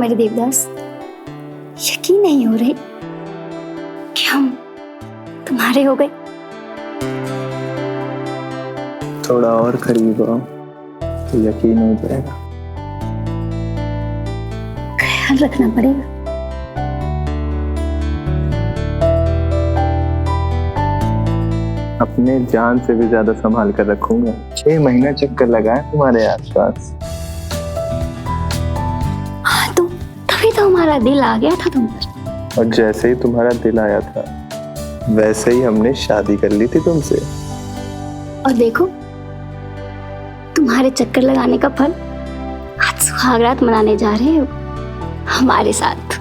अरे देवदास, यकीन नहीं हो रही कि हम तुम्हारे हो गए। थोड़ा और करीब आओ तो यकीन हो जाएगा। ख्याल रखना पड़ेगा। अपने जान से भी ज्यादा संभाल कर रखूंगा। 6 महीना चक्कर लगाए तुम्हारे आसपास। हाँ तो तभी तो हमारा दिल आ गया था तुम पर। और जैसे ही तुम्हारा दिल आया था वैसे ही हमने शादी कर ली थी तुमसे। और देखो, तुम्हारे चक्कर लगाने का फल, आज सुहागरात मनाने जा रहे हो हमारे साथ।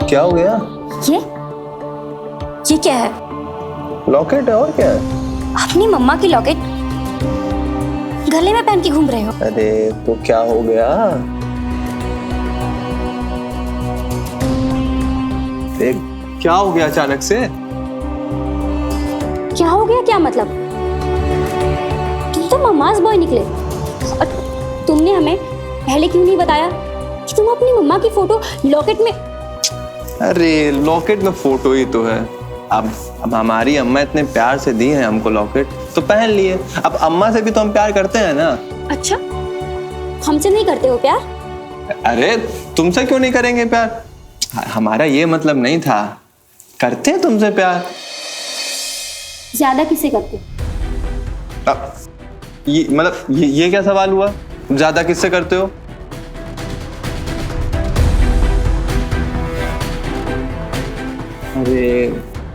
क्या हो गया? ये क्या है? लॉकेट है, और क्या है? अपनी मम्मा की लॉकेट गले में पहन के घूम रहे हो? अरे तो क्या हो गया? देख, क्या हो गया अचानक से? क्या हो गया? क्या मतलब? तुम तो मम्मास बॉय निकले। और तुमने हमें पहले क्यों नहीं बताया कि तुम अपनी मम्मा की फोटो लॉकेट में? अरे लॉकेट में फोटो ही तो है। अब हमारी अम्मा इतने प्यार से दी है हमको लॉकेट, तो पहन लिए। अब अम्मा से भी तो हम प्यार करते हैं ना। अच्छा, हमसे नहीं करते हो प्यार? अरे तुमसे क्यों नहीं करेंगे प्यार? हमारा ये मतलब नहीं था। करते हैं तुमसे प्यार। ज्यादा किससे करते? अब ये मतलब ये क्या सवाल हुआ? ज्यादा किससे करते हो? अरे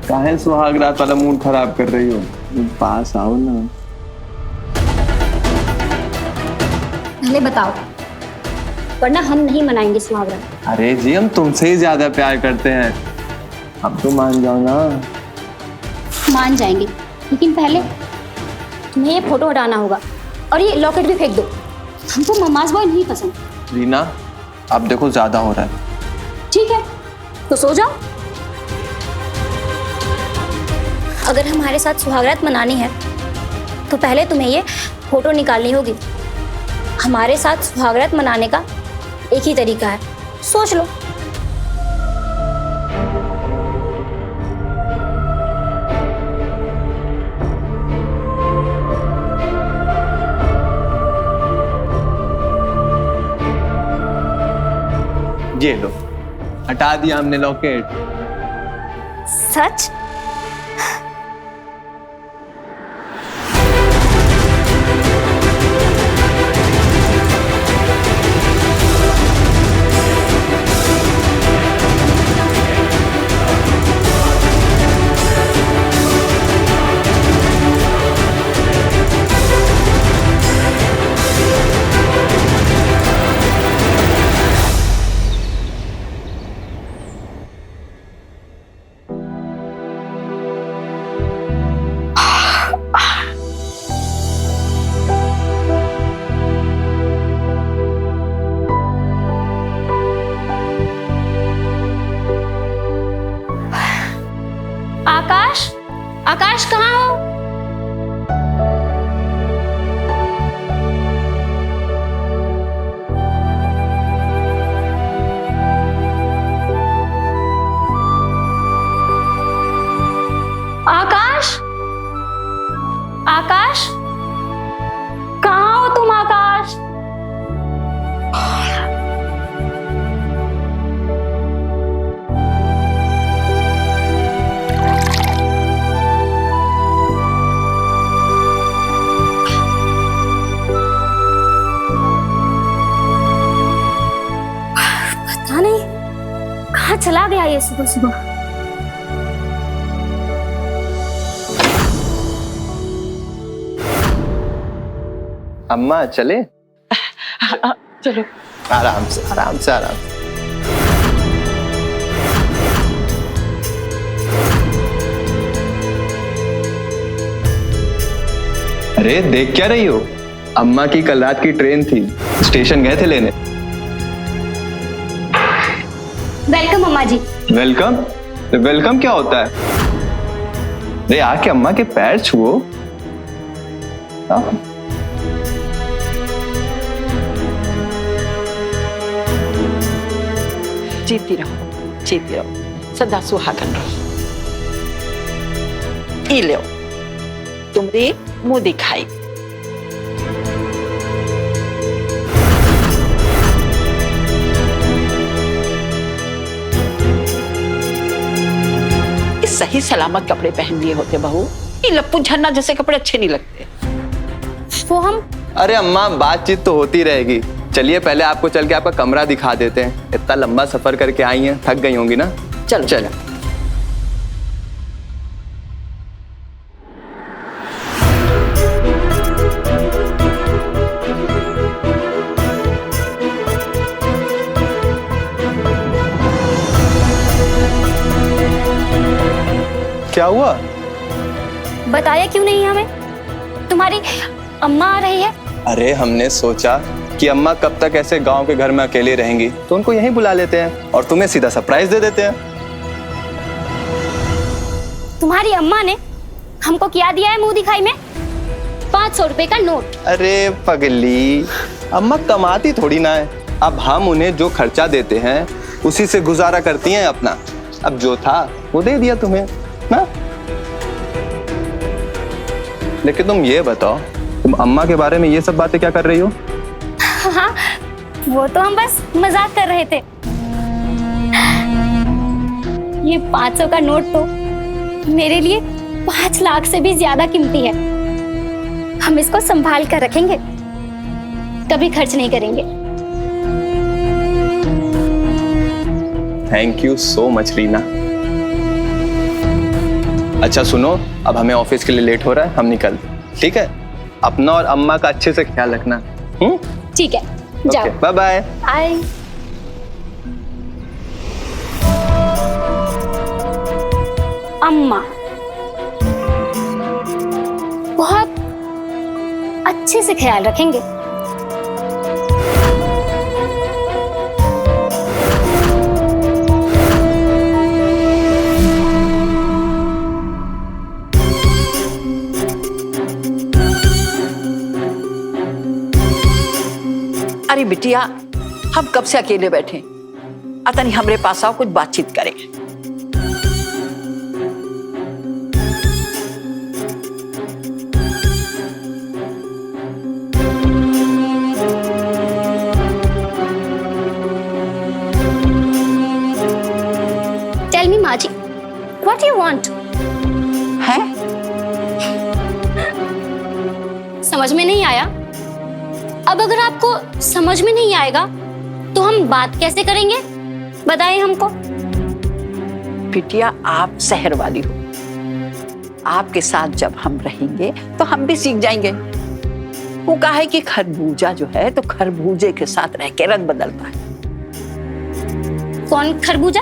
काहे सुहाग रात वाला मूड खराब कर रही हो? पास आओ ना। पहले बताओ, वरना हम नहीं मनाएंगे सुहागरात। अरे जी, हम तुमसे ही ज्यादा प्यार करते हैं। अब तो मान जाओ ना। मान जाएंगे, लेकिन पहले तुम्हें ये फोटो हटाना होगा और ये लॉकेट भी फेंक दो। हमको मम्मास बॉय नहीं पसंद। रीना, अब देखो ज्यादा हो रहा है। ठीक है, तो सो जाओ। अगर हमारे साथ सुहागरात मनानी है तो पहले तुम्हें ये फोटो निकालनी होगी। हमारे साथ सुहागरात मनाने का एक ही तरीका है, सोच लो। ये लो, हटा दिया हमने लॉकेट। सच? आकाश, आकाश कहाँ हो? आकाश, आकाश, कहाँ हो तुम आकाश? पता नहीं कहाँ चला गया ये सुबह सुबह। अम्मा चले? चलो। आराम से आराम से आराम से। अरे देख क्या रही हो? अम्मा की कल रात की ट्रेन थी, स्टेशन गए थे लेने। वेलकम अम्मा जी। वेलकम? वेलकम क्या होता है? अरे आके अम्मा के पैर छुओ। जीती रहो, सदा सुहागन रहो। ई लो तुमरी मुंह दिखाई। सही सलामत कपड़े पहन लिए होते बहू, ये लप्पू झन्ना जैसे कपड़े अच्छे नहीं लगते। वो हम अरे अम्मा बातचीत तो होती रहेगी, चलिए पहले आपको चल के आपका कमरा दिखा देते हैं। इतना लंबा सफर करके आई हैं, थक गई होंगी ना। चलो चलो। क्या हुआ? बताया क्यों नहीं हमें? तुम्हारी अम्मा आ रही है। अरे हमने सोचा कि अम्मा कब तक ऐसे गांव के घर में अकेली रहेंगी, तो उनको यहीं बुला लेते हैं और तुम्हें सीधा सरप्राइज दे देते हैं। तुम्हारी अम्मा ने हमको क्या दिया है मुंह दिखाई में? 500 रुपए का नोट। अरे पगली, अम्मा कमाती थोड़ी ना है। अब हम उन्हें जो खर्चा देते हैं उसी से गुजारा करती हैं अपना। अब जो था वो दे दिया तुम्हें ना। लेकिन तुम ये बताओ, तुम अम्मा के बारे में ये सब बातें क्या कर रही हो? हाँ, वो तो हम बस मजाक कर रहे थे। ये 500 का नोट तो मेरे लिए 5 लाख से भी ज्यादा कीमती है। हम इसको संभाल कर रखेंगे, कभी खर्च नहीं करेंगे। Thank you so much Reena. अच्छा सुनो, अब हमें ऑफिस के लिए लेट हो रहा है, हम निकलते हैं, ठीक है? अपना और अम्मा का अच्छे से ख्याल रखना। ठीक है, जाओ। Bye bye. बाय। अम्मा बहुत अच्छे से ख्याल रखेंगे। अरे बिटिया, हम कब से अकेले बैठे, अतनी हमरे पास आओ, कुछ बातचीत करें। टेल मी माँ जी, व्हाट यू वांट? हैं? समझ में नहीं आया? अब अगर आपको समझ में नहीं आएगा तो हम बात कैसे करेंगे? बताइए हमको। बिटिया, आप शहर वाली हो, आपके साथ जब हम रहेंगे तो हम भी सीख जाएंगे। वो कहा है कि खरबूजा जो है तो खरबूजे के साथ रह के रंग बदलता है। कौन खरबूजा?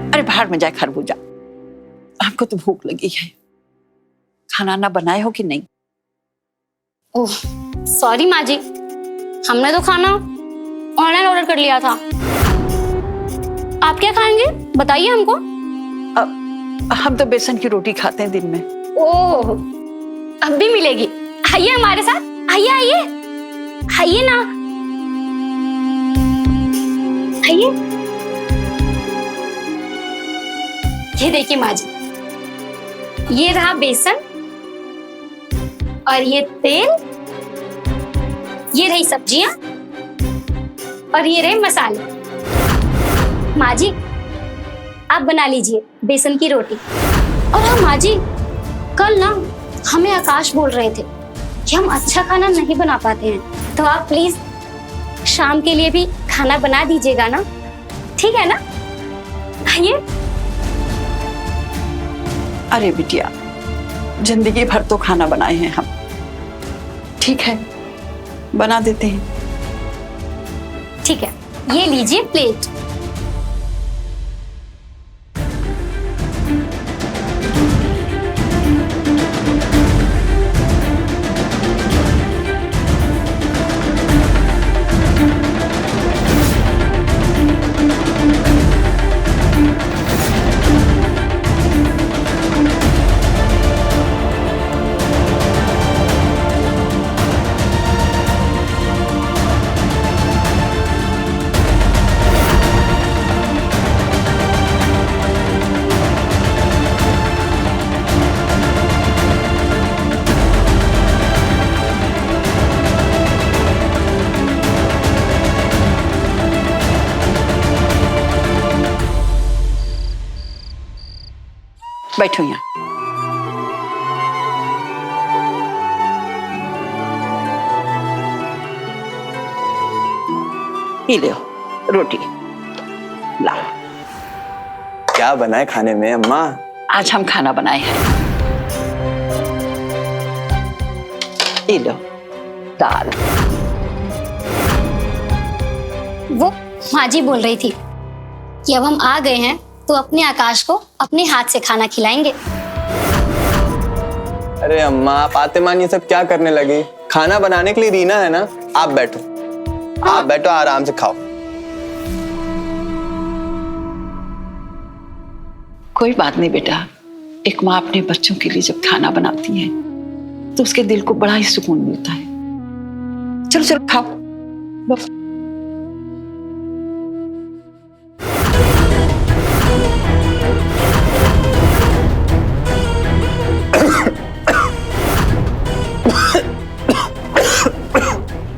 अरे बाहर में जाए खरबूजा। आपको तो भूख लगी है, खाना ना बनाए हो कि नहीं? ओह सॉरी माँ जी, हमने तो खाना ऑनलाइन ऑर्डर कर लिया था। आप क्या खाएंगे बताइए हमको। हम तो बेसन की रोटी खाते हैं दिन में। ओह अब भी मिलेगी, आइए हमारे साथ, आइए आइए आइए ना, आइए। ये देखिए माँ जी, ये रहा बेसन और ये तेल, ये रही सब्जियां और ये रहे मसाले। माँ जी आप बना लीजिए बेसन की रोटी। और हाँ माँ जी, कल ना हमें आकाश बोल रहे थे कि हम अच्छा खाना नहीं बना पाते हैं, तो आप प्लीज शाम के लिए भी खाना बना दीजिएगा ना, ठीक है ना? आइए। अरे बिटिया, जिंदगी भर तो खाना बनाए हैं हम, ठीक है बना देते हैं। ठीक है, ये लीजिए प्लेट। बैठो यहाँ। ये ले रोटी लाओ। क्या बनाए खाने में अम्मा? आज हम खाना बनाए हैं। ये लो दाल। वो माँ जी बोल रही थी कि अब हम आ गए हैं तो अपने आकाश को अपने हाथ से खाना खिलाएंगे। अरे अम्मा, आप आते मान ये सब क्या करने लगी? खाना बनाने के लिए रीना है ना। आप बैठो, आप बैठो, आराम से खाओ। कोई बात नहीं बेटा, एक माँ अपने बच्चों के लिए जब खाना बनाती है तो उसके दिल को बड़ा ही सुकून मिलता है। चलो चलो खाओ। बस।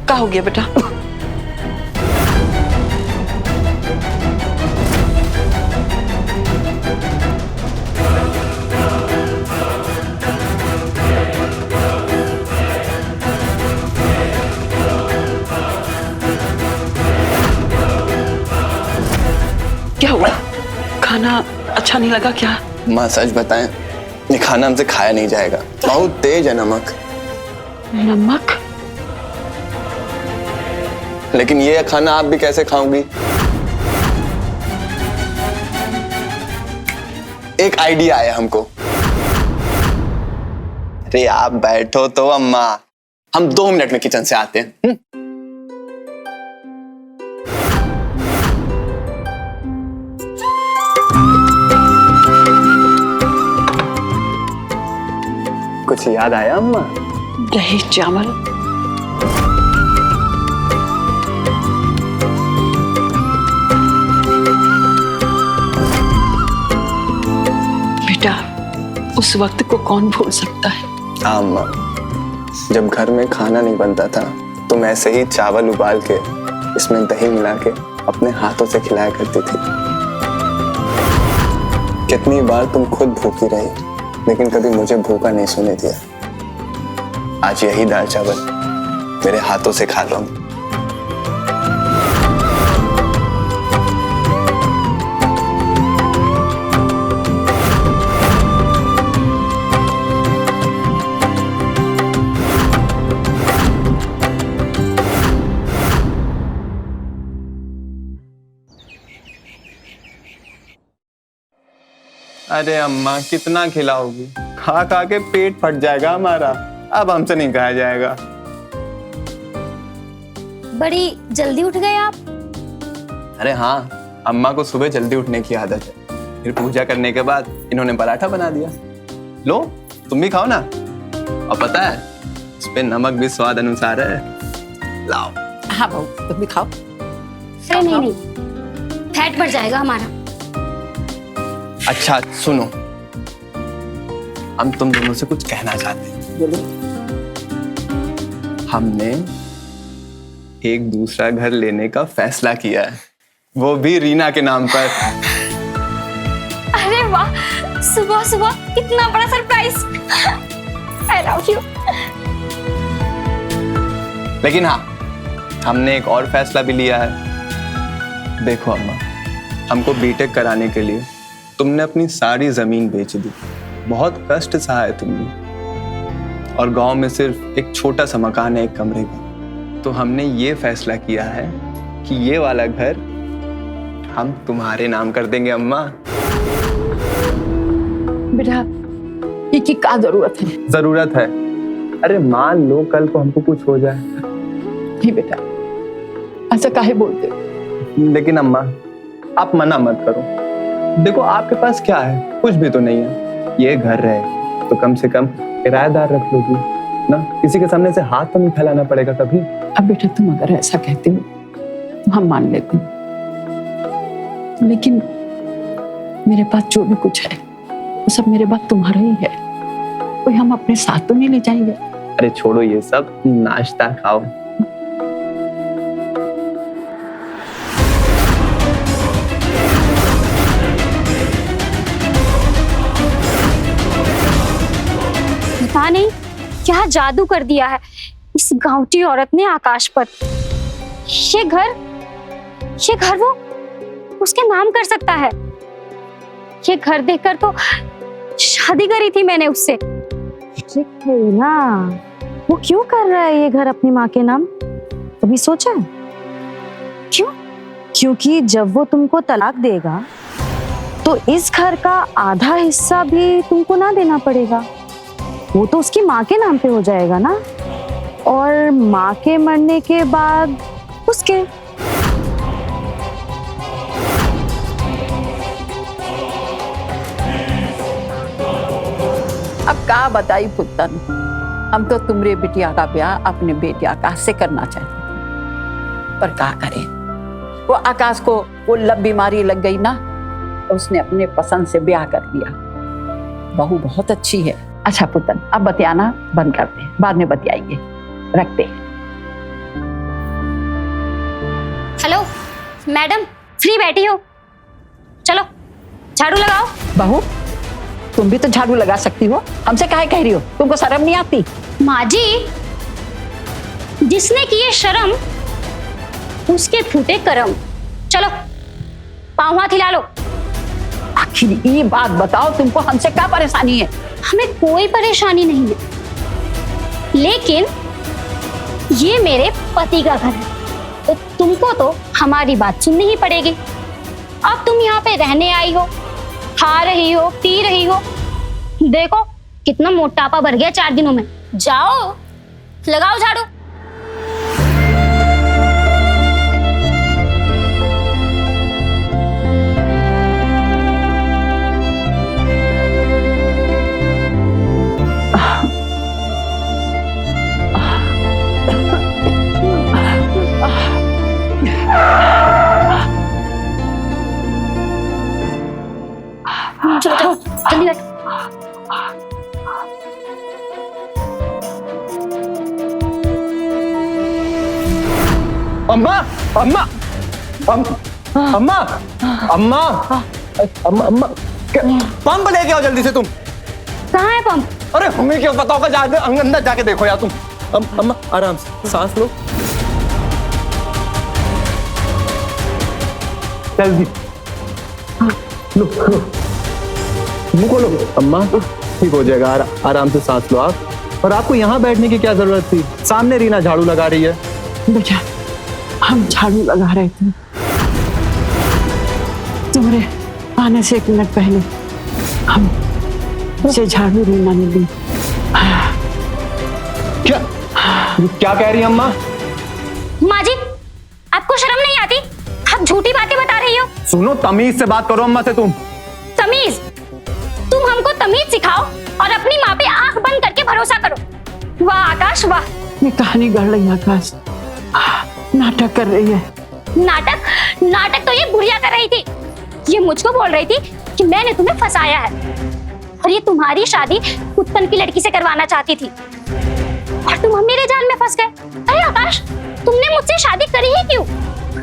क्या हो गया बेटा? क्या हुआ? खाना अच्छा नहीं लगा क्या? माँ सच बताएं, ये खाना हमसे खाया नहीं जाएगा, बहुत तेज है नमक। नमक? लेकिन ये खाना आप भी कैसे खाओगी? एक आइडिया आया हमको। अरे आप बैठो तो अम्मा, हम 2 मिनट में किचन से आते हैं। कुछ याद आया अम्मा? दही चावल। बेटा, उस वक्त को कौन भूल सकता है? हाँ अम्मा, जब घर में खाना नहीं बनता था तुम ऐसे ही चावल उबाल के इसमें दही मिला के अपने हाथों से खिलाया करती थी। कितनी बार तुम खुद भूखी रही लेकिन कभी मुझे भूखा नहीं सोने दिया। आज यही दाल चावल मेरे हाथों से खा लो। अरे अम्मा, कितना खिलाओगी? खा खा के पेट फट जाएगा हमारा, अब हमसे नहीं खाया जाएगा। बड़ी जल्दी उठ गए आप। अरे हाँ, अम्मा को सुबह जल्दी उठने की आदत है। फिर पूजा करने के बाद इन्होंने पराठा बना दिया। लो तुम भी खाओ ना। और पता है इस पे नमक भी स्वाद अनुसार है। लाओ। हाँ बहू, तुम भी खाओ। अरे नहीं नहीं, फैट बढ़ जाएगा हमारा। अच्छा सुनो, हम तुम दोनों से कुछ कहना चाहते हैं। बोलो। हमने एक दूसरा घर लेने का फैसला किया है, वो भी रीना के नाम पर। अरे वाह, सुबह सुबह इतना बड़ा सरप्राइज। I love you। लेकिन हाँ, हमने एक और फैसला भी लिया है। देखो अम्मा, हमको बीटेक कराने के लिए तुमने अपनी सारी जमीन बेच दी, बहुत कष्ट सहा है तुमने, और गांव में सिर्फ एक छोटा सा मकान है, एक कमरे का। तो हमने ये फैसला किया है कि ये वाला घर हम तुम्हारे नाम कर देंगे अम्मा। बेटा, ये की क्या जरूरत है? जरूरत है। अरे मान लो कल को हमको कुछ हो जाए। नहीं बेटा, ऐसा काहे बोलते हो? लेकिन अम्मा आप मना मत करो। देखो आपके पास क्या है, कुछ भी तो नहीं है। ये घर रहे तो कम से कम किराएदार रख लोगी ना, किसी के सामने से हाथ तो नहीं फैलाना पड़ेगा कभी। अब बेटा तुम अगर ऐसा कहते हो तो हम मान लेते हैं, लेकिन मेरे पास जो भी कुछ है वो सब मेरे पास तुम्हारा ही है, कोई हम अपने साथ तो नहीं ले जाएंगे। अरे छोड़ो ये सब, नाश्ता खाओ। पता नहीं क्या जादू कर दिया है इस गांवटी औरत ने आकाश पर। ये घर वो उसके नाम कर सकता है। ये घर देखकर तो शादी करी थी मैंने उससे। ना वो क्यों कर रहा है ये घर अपनी माँ के नाम? कभी सोचा है? क्यों? क्योंकि जब वो तुमको तलाक देगा तो इस घर का आधा हिस्सा भी तुमको ना देना पड़ेगा। वो तो उसकी माँ के नाम पे हो जाएगा ना, और माँ के मरने के बाद उसके। अब का बताई पुत्तन, हम तो तुमरे बिटिया का ब्याह अपने बेटे आकाश से करना चाहते, पर का करें, वो आकाश को वो लब बीमारी लग गई ना, उसने अपने पसंद से ब्याह कर लिया। बहू बहुत अच्छी है। अच्छा पुत्तन, अब बतियाना बंद करते हैं, बाद में बतियाएंगे, रखते हैं। हेलो मैडम, फ्री बैठी हो? चलो झाड़ू लगाओ। बहू, तुम भी तो झाड़ू लगा सकती हो, हमसे काहे कह रही हो? तुमको शर्म नहीं आती? माँ जी, जिसने किए शर्म उसके फूटे करम। चलो पाँव हाथ हिला लो। आखिर ये बात बताओ, तुमको हमसे क्या परेशानी है? हमें कोई परेशानी नहीं है, लेकिन ये मेरे पति का घर है, तो तुमको तो हमारी बात सुननी ही पड़ेगी। अब तुम यहाँ पे रहने आई हो, खा रही हो, पी रही हो, देखो कितना मोटापा भर गया 4 दिनों में। जाओ लगाओ झाड़ू। चलो चलो जल्दी बैठो। अम्मा अम्मा अम्मा अम्मा अम्मा पंप लेके आओ जल्दी से तुम। कहाँ है पंप? अरे हमें क्या पता होगा, अंदर जाके देखो यार तुम। अम्मा आराम से सांस लो, जल्दी लो लो, मुंह खोलो। अम्मा ठीक हो जाएगा, आराम से सांस लो आप। और आपको यहाँ बैठने की क्या जरूरत थी? सामने रीना झाड़ू लगा रही है। बेटा, हम झाड़ू लगा रहे थे, तुम्हारे आने से 1 मिनट पहले हम से झाड़ू रीना ने ली। क्या क्या कह रही है अम्मा? माँ जी, आपको शर्म नहीं आती? आप झूठी बातें बता रही हो। सुनो, तमीज से बात करो अम्मा से तुम। तमीज? तुम हमको तमीज सिखाओ और अपनी माँ पे आंख बंद करके भरोसा करो। वाह आकाश वाह। ये कहानी गढ़ रही है आकाश, नाटक कर रही है। नाटक तो ये बुढ़िया कर रही थी। ये मुझको बोल रही थी कि मैंने तुम्हें फंसाया है और ये तुम्हारी शादी उत्पन्न की लड़की से करवाना चाहती थी, और तुम मेरे जाल में फंस गए। अरे आकाश, तुमने मुझसे शादी करी ही क्यों?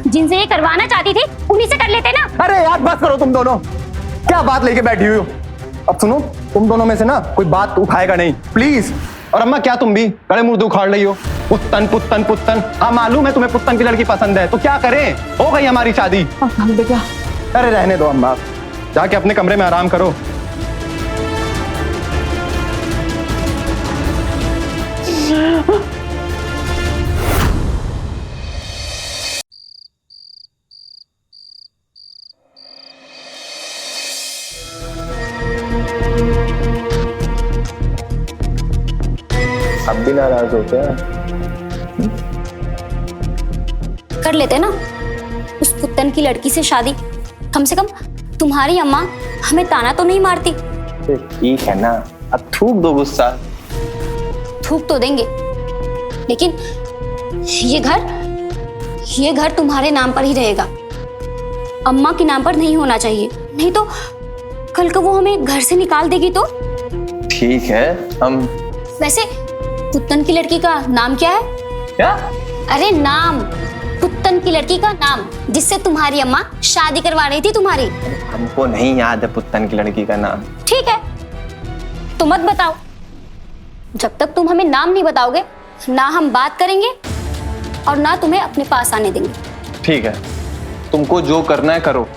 जिनसे ये करवाना चाहती थी उन्हीं से कर लेते ना। अरे यार बस करो तुम दोनों, क्या बात लेके बैठी हुई हो? अब सुनो, तुम दोनों में से ना कोई बात उठाएगा नहीं, प्लीज। और अम्मा क्या तुम भी गड़े मुर्दे उखाड़ रही हो? पुत्तन पुत्तन पुत्तन, हाँ मालूम है तुम्हें पुत्तन की लड़की पसंद है, तो क्या करें, हो गई हमारी शादी। बेटा, अरे रहने दो अम्मा, जाके अपने कमरे में आराम करो। अब भी नाराज हो क्या? कर लेते ना उस पुत्तन की लड़की से शादी, कम से कम तुम्हारी अम्मा हमें ताना तो नहीं मारती। ठीक है ना, अब थूक दो गुस्सा। थूक तो देंगे, लेकिन ये घर तुम्हारे नाम पर ही रहेगा, अम्मा के नाम पर नहीं होना चाहिए, नहीं तो कल को वो हमें घर से निकाल देगी तो। ठीक है, हम वैसे पुत्तन की लड़की का नाम क्या है? क्या? अरे नाम, पुत्तन की लड़की का नाम जिससे तुम्हारी अम्मा शादी करवा रही थी तुम्हारी। हमको नहीं याद है पुत्तन की लड़की का नाम। ठीक है तो मत बताओ, जब तक तुम हमें नाम नहीं बताओगे, ना हम बात करेंगे और ना तुम्हें अपने पास आने देंगे। ठीक है, तुमको जो करना है करो।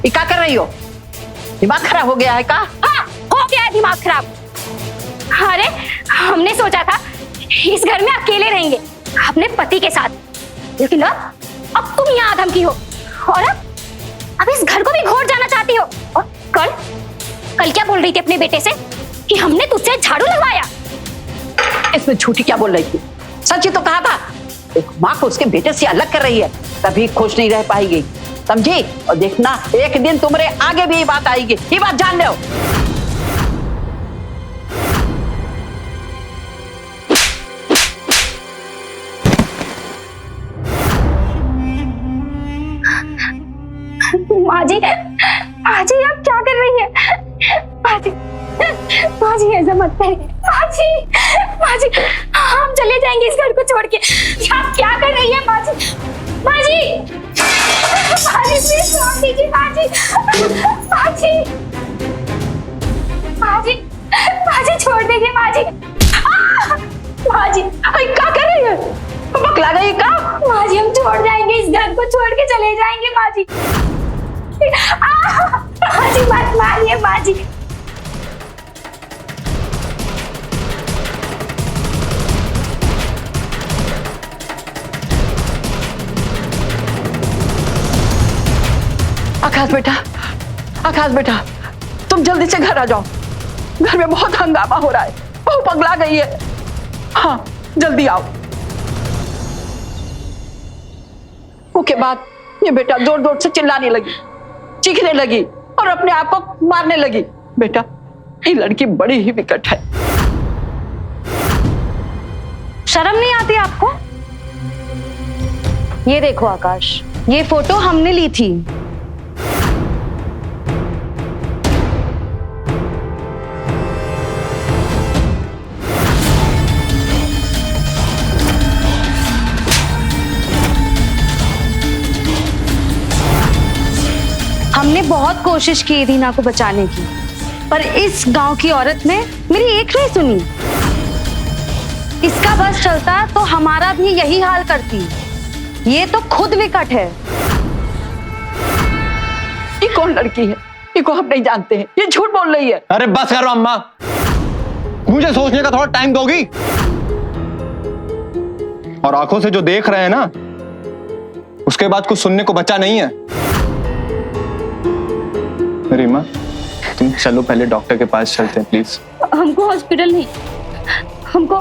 ये क्या कर रही हो? दिमाग खराब हो गया है का? हाँ, हो गया है दिमाग खराब। अरे हमने सोचा था इस घर में अकेले रहेंगे अपने पति के साथ, लेकिन अब तुम यहाँ धमकी हो और अब इस घर को भी घोट जाना चाहती हो। और कल क्या बोल रही थी अपने बेटे से कि हमने तुझसे झाड़ू लगवाया? इसमें झूठी क्या बोल रही थी? सच ही तो कहा था। एक माँ को उसके बेटे से अलग कर रही है, कभी खुश नहीं रह पाएगी, समझी? और देखना एक दिन तुम्हारे आगे भी ये बात आएगी, ये बात जान लो। माँ जी आप क्या कर रही है? माँ जी ऐसा मत करिए। माँ जी हम चले जाएंगे इस घर को छोड़ के। आप क्या कर रही है माँ जी? प्लीज छोड़ दीजिए माँ जी। छोड़ दीजिए माँ जी। माँ जी क्या कर रही है? बकला गई का? माँ जी हम छोड़ जाएंगे इस घर को, छोड़ के चले जाएंगे माँ जी। माँ जी मत मारिए माँ जी। आकाश बेटा, तुम जल्दी से घर आ जाओ। घर में बहुत हंगामा हो रहा है, बहू पगला गई है। हाँ जल्दी आओ। उसके बाद ये बेटा जोर जोर से चिल्लाने लगी, चीखने लगी और अपने आप को मारने लगी। बेटा ये लड़की बड़ी ही विकट है। शर्म नहीं आती आपको? ये देखो आकाश, ये फोटो हमने ली थी। हमने बहुत कोशिश की दीना को बचाने की, पर इस गांव की औरत ने मेरी एक नहीं सुनी। इसका बस चलता तो हमारा भी यही हाल करती। ये तो खुद विकट है। ये कौन लड़की है? ये को हम नहीं जानते हैं, ये झूठ बोल रही है। अरे बस करो अम्मा, मुझे सोचने का थोड़ा टाइम दोगी? और आंखों से जो देख रहे हैं ना, उसके बाद कुछ सुनने को बचा नहीं है। रीमा तुम चलो, पहले डॉक्टर के पास चलते हैं प्लीज। हमको हॉस्पिटल नहीं, हमको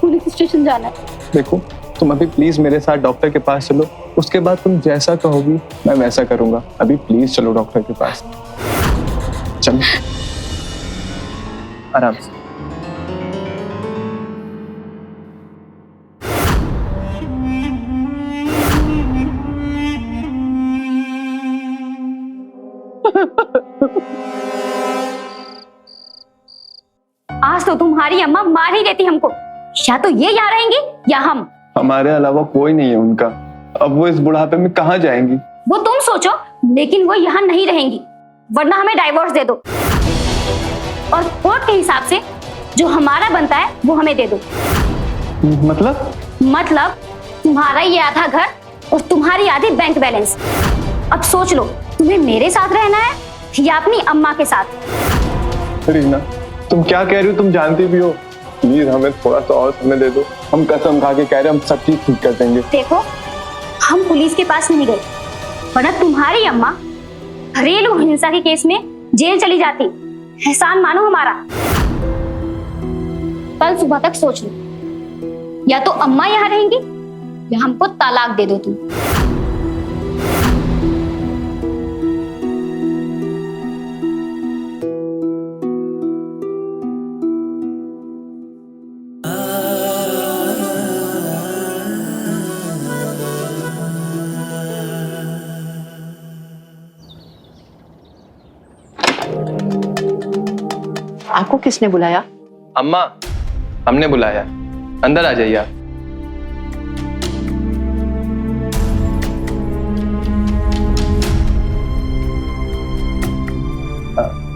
पुलिस स्टेशन जाना है। देखो तुम अभी प्लीज मेरे साथ डॉक्टर के पास चलो, उसके बाद तुम जैसा कहोगी मैं वैसा करूंगा। अभी प्लीज चलो डॉक्टर के पास, चलो आराम से। आज तो तुम्हारी अम्मा मार ही देती हमको। या तो ये यहाँ रहेंगी या हम। हमारे अलावा कोई नहीं है उनका। अब वो इस बुढ़ापे में कहाँ जाएंगी? वो तुम सोचो, लेकिन वो यहाँ नहीं रहेंगी, वरना हमें डाइवोर्स दे दो और कोर्ट के हिसाब से जो हमारा बनता है वो हमें दे दो। मतलब तुम्हारा ये आधा घर और तुम्हारी आधी बैंक बैलेंस। अब सोच लो, तुम्हें मेरे साथ रहना है या अपनी अम्मा के साथ? रीना तुम क्या कह रही हो? तुम जानती भी हो। प्लीज हमें थोड़ा सा और समय दे दो, हम कसम खा के कह रहे हैं, हम सब चीज ठीक कर देंगे। देखो हम पुलिस के पास नहीं गए, वरना तुम्हारी अम्मा घरेलू हिंसा के केस में जेल चली जाती। एहसान मानो हमारा। कल सुबह तक सोच लो, या तो अम्मा यहाँ रहेंगी या हमको तलाक दे दो तुम। आपको किसने बुलाया? अम्मा, हमने बुलाया। अंदर आ जाइए आप।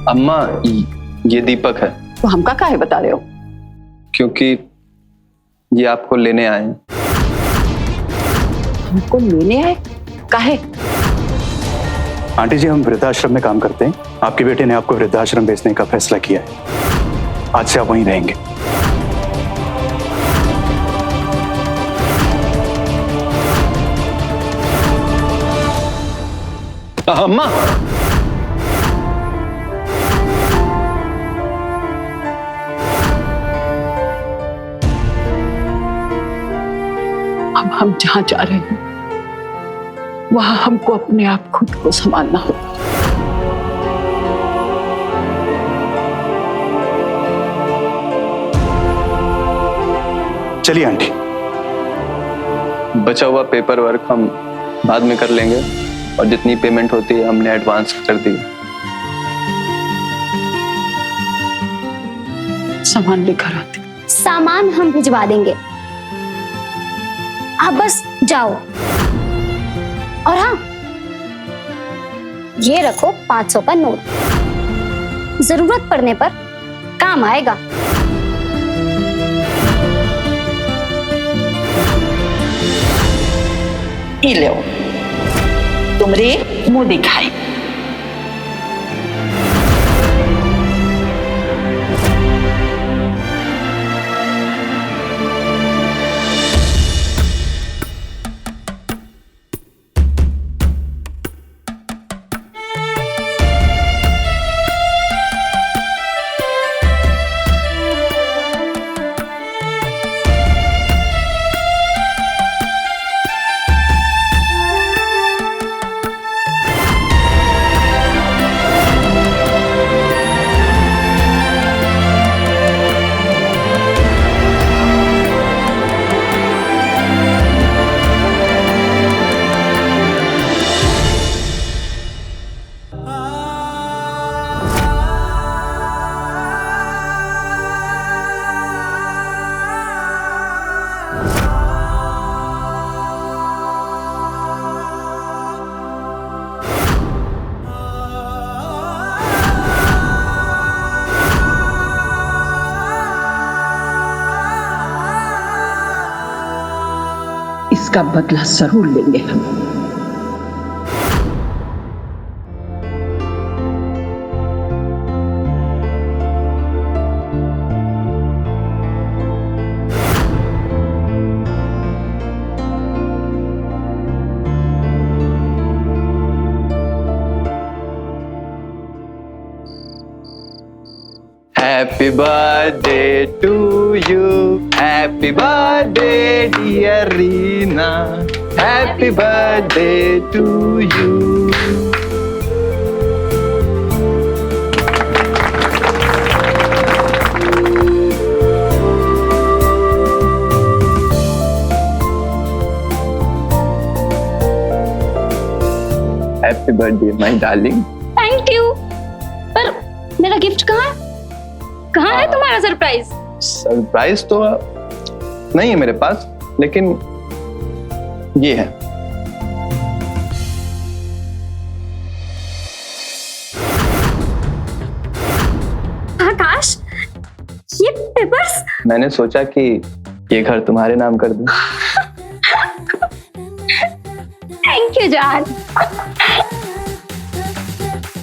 अम्मा, ये दीपक है। तो हमका काहे बता रहे हो? क्योंकि ये आपको लेने आए हैं। हमको लेने आए? काहे? आंटी जी, हम वृद्धाश्रम में काम करते हैं। आपके बेटे ने आपको वृद्धाश्रम भेजने का फैसला किया है। आज से आप वहीं रहेंगे। अम्मा, अब हम जहां जा रहे हैं वहां हमको अपने आप खुद को संभालना होगा। चलिए आंटी। बचा हुआ पेपर वर्क हम बाद में कर लेंगे और जितनी पेमेंट होती है हमने एडवांस कर दी। सामान लेकर आते। सामान हम भिजवा देंगे, आप बस जाओ। और हाँ, ये रखो 500 का नोट, जरूरत पड़ने पर काम आएगा। ई लो, तुमरे मुंह दिखाई। इसका बदला जरूर लेंगे हम। Happy birthday to you. Happy birthday dear Reena. Happy birthday to you. Happy birthday my darling. Thank you. पर मेरा गिफ्ट कहाँ है? कहाँ है तुम्हारा सरप्राइज? सरप्राइज तो नहीं है मेरे पास, लेकिन ये है। आकाश, ये पेपर्स? मैंने सोचा कि ये घर तुम्हारे नाम कर दूं। थैंक यू जान।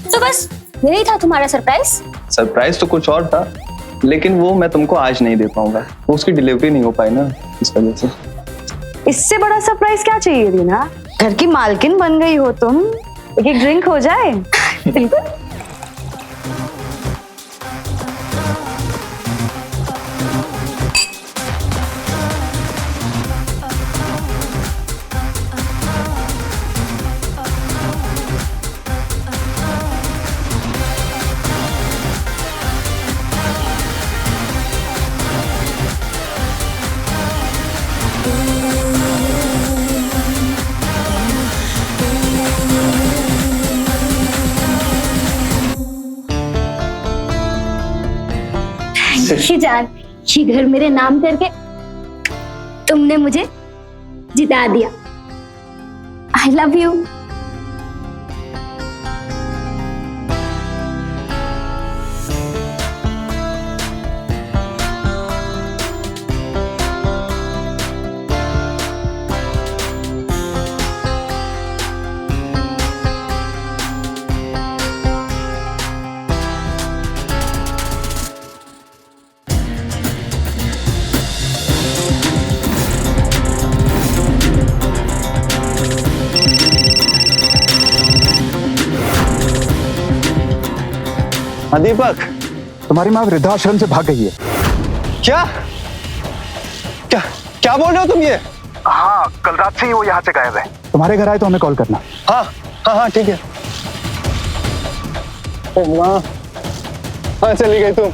तो बस यही था तुम्हारा सरप्राइज? सरप्राइज तो कुछ और था, लेकिन वो मैं तुमको आज नहीं दे पाऊंगा। वो उसकी डिलीवरी नहीं हो पाई ना, इस वजह से। इससे बड़ा सरप्राइज क्या चाहिए रीना? घर की मालकिन बन गई हो तुम। एक ड्रिंक हो जाए। बिल्कुल। जान, ये घर मेरे नाम करके तुमने मुझे जिता दिया। I love you. हाँ दीपक, तुम्हारी माँ वृद्धाश्रम से भाग गई है। क्या क्या क्या बोल रहे हो तुम ये? हाँ, कल रात से ही वो यहाँ से गायब है। तुम्हारे घर आए तो हमें कॉल करना। हाँ हाँ हाँ ठीक है। ओ माँ, हाँ चली गई तुम।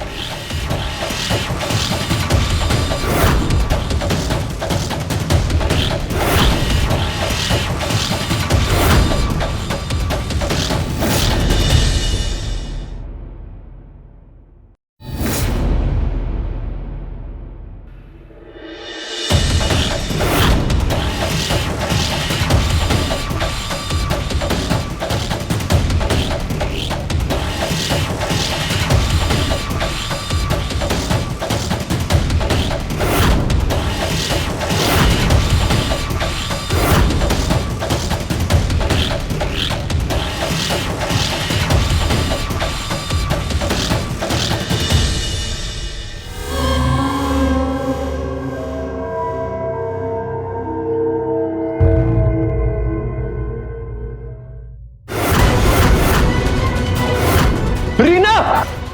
रीना,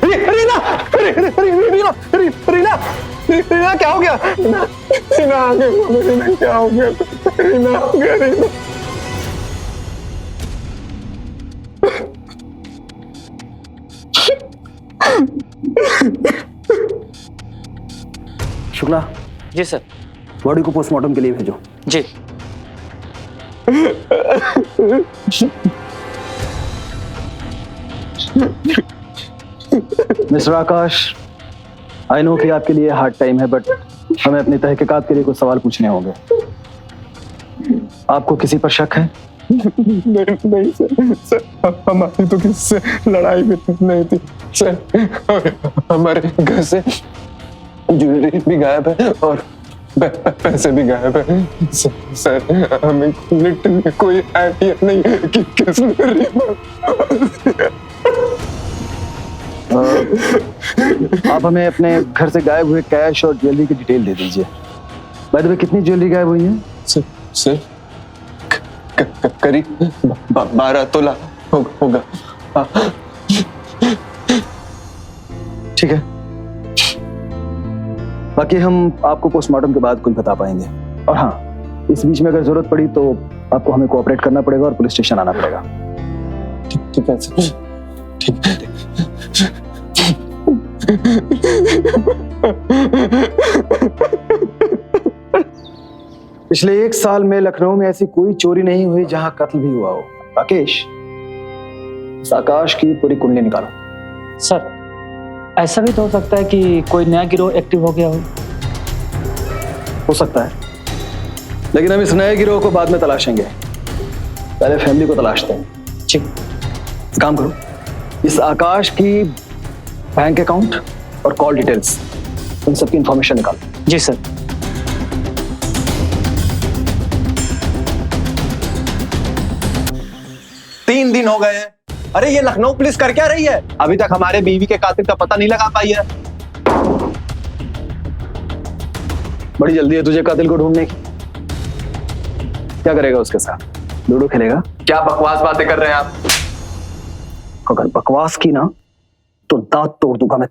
रीना, रीना, रीना, रीना क्या हो गया? रीना आ गई, रीना क्या हो गया? रीना आ गया, रीना। शुक्ला, जी सर। बॉडी को पोस्टमार्टम के लिए भेजो। जी। मिस्टर आकाश, आई नो कि आपके लिए हार्ड टाइम है, बट हमें अपनी तहकीकात के लिए कुछ सवाल पूछने होंगे। आपको किसी पर शक है? नहीं सर, हमारी तो किसी से लड़ाई भी नहीं थी सर। हमारे घर से ज्वेलरी भी गायब है और पैसे भी गायब है सर। हमें लिटरली कोई आइडिया नहीं है कि किसने रिवॉल्वर। आप हमें अपने घर से गायब हुए कैश और ज्वेलरी की डिटेल दे दीजिए। बाय द वे, कितनी ज्वेलरी गायब हुई है? सर करीब 12 तोला होगा। ठीक है, बाकी हम आपको पोस्टमार्टम के बाद कुछ बता पाएंगे। और हाँ, इस बीच में अगर जरूरत पड़ी तो आपको हमें कोऑपरेट करना पड़ेगा और पुलिस स्टेशन आना पड़ेगा। ठीक है सर, ठीक है। पिछले 1 साल में लखनऊ में ऐसी कोई चोरी नहीं हुई जहां कत्ल भी हुआ हो। राकेश, इस आकाश की पूरी कुंडली निकालो। सर, ऐसा भी तो हो सकता है कि कोई नया गिरोह एक्टिव हो गया हो सकता है, लेकिन हम इस नए गिरोह को बाद में तलाशेंगे। पहले फैमिली को तलाशते हैं। ठीक। काम करो, इस आकाश की बैंक अकाउंट और कॉल डिटेल्स, उन सबकी इंफॉर्मेशन निकालो। जी सर। तीन दिन हो गए हैं। अरे ये लखनऊ पुलिस कर क्या रही है? अभी तक हमारे बीवी के कातिल का पता नहीं लगा पाई है। बड़ी जल्दी है तुझे कातिल को ढूंढने की। क्या करेगा उसके साथ? लूडो खेलेगा? क्या बकवास बातें कर रहे हैं आप? अगर बकवास की ना तो दांत तोड़ दूंगा मैं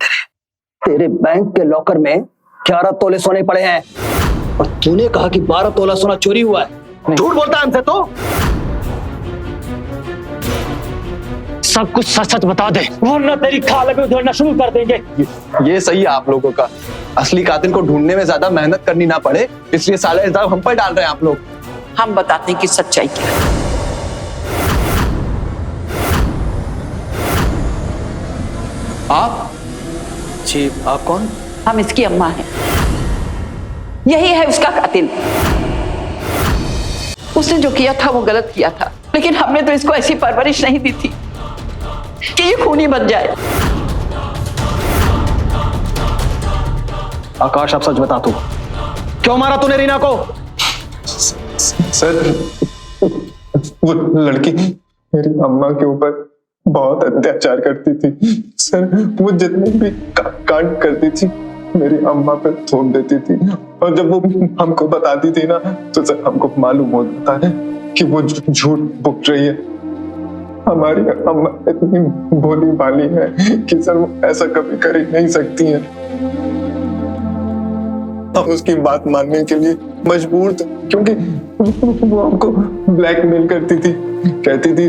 तेरे बैंक के लॉकर में 11 तोले सोने पड़े हैं और तूने कहा कि 12 तोला सोना चोरी हुआ है। झूठ बोलता है हमसे तो। सब कुछ सच सच बता दे वरना तेरी खाल में उधेड़ना शुरू कर देंगे। ये सही है आप लोगों का। असली कातिल को ढूंढने में ज्यादा मेहनत करनी ना पड़े, इसलिए सारा इल्जाम हम पर डाल रहे हैं आप लोग। हम बताते हैं कि सच्चाई क्या है। आप? जी, आप कौन? हम इसकी अम्मा हैं, यही है उसका कातिल। उसने जो किया था वो गलत किया था, लेकिन हमने तो इसको ऐसी परवरिश नहीं दी थी कि ये खूनी बन जाए। आकाश, अब सच बता, तू क्यों मारा तूने रीना को? सर, वो लड़की मेरी अम्मा के ऊपर बहुत अत्याचार करती थी सर। वो जितने भी कांड करती थी मेरी अम्मा पे थोप देती थी, और जब वो हमको बताती थी ना तो सर हमको मालूम होता है कि वो झूठ बोल रही है। हमारी अम्मा इतनी भोली भाली है कि सर वो ऐसा कभी कर ही नहीं सकती है। हम उसकी बात मानने के लिए मजबूर थे, क्योंकि वो हमको ब्लैकमेल करती थी, कहती थी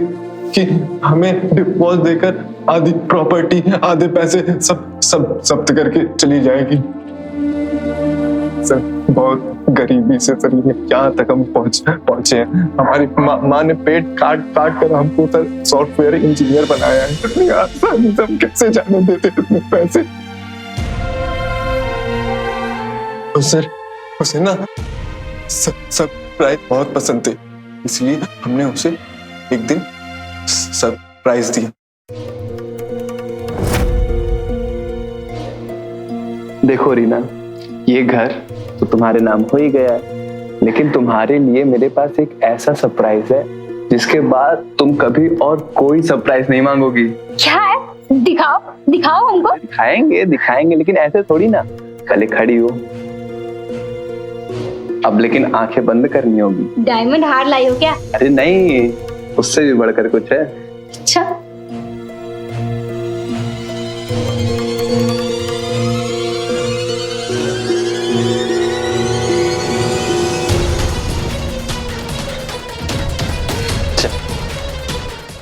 कि हमें डिवोर्स देकर आधी प्रॉपर्टी, आधे पैसे सब सब जब्त करके चली जाएगी। सर बहुत गरीबी से सर यहाँ तक हम पहुंचे हैं। हमारी माँ ने पेट काट काट कर हमको सर सॉफ्टवेयर इंजीनियर बनाया है। इतनी आसानी से हम कैसे जाने देते इतने पैसे? तो सर उसे ना सरप्राइज बहुत पसंद थे, इसलिए हमने उसे एक दिन सरप्राइज दिया। देखो रीना, ये घर तो तुम्हारे नाम हो ही गया है, लेकिन तुम्हारे लिए मेरे पास एक ऐसा सरप्राइज है जिसके बाद तुम कभी और कोई सरप्राइज नहीं मांगोगी। क्या है? दिखाओ दिखाओ हमको। दिखाएंगे दिखाएंगे, लेकिन ऐसे थोड़ी ना, पहले खड़ी हो। अब लेकिन आंखें बंद करनी होगी। डायमंड हार लाई हो क्या? अरे नहीं, उससे भी बढ़कर कुछ है। अच्छा,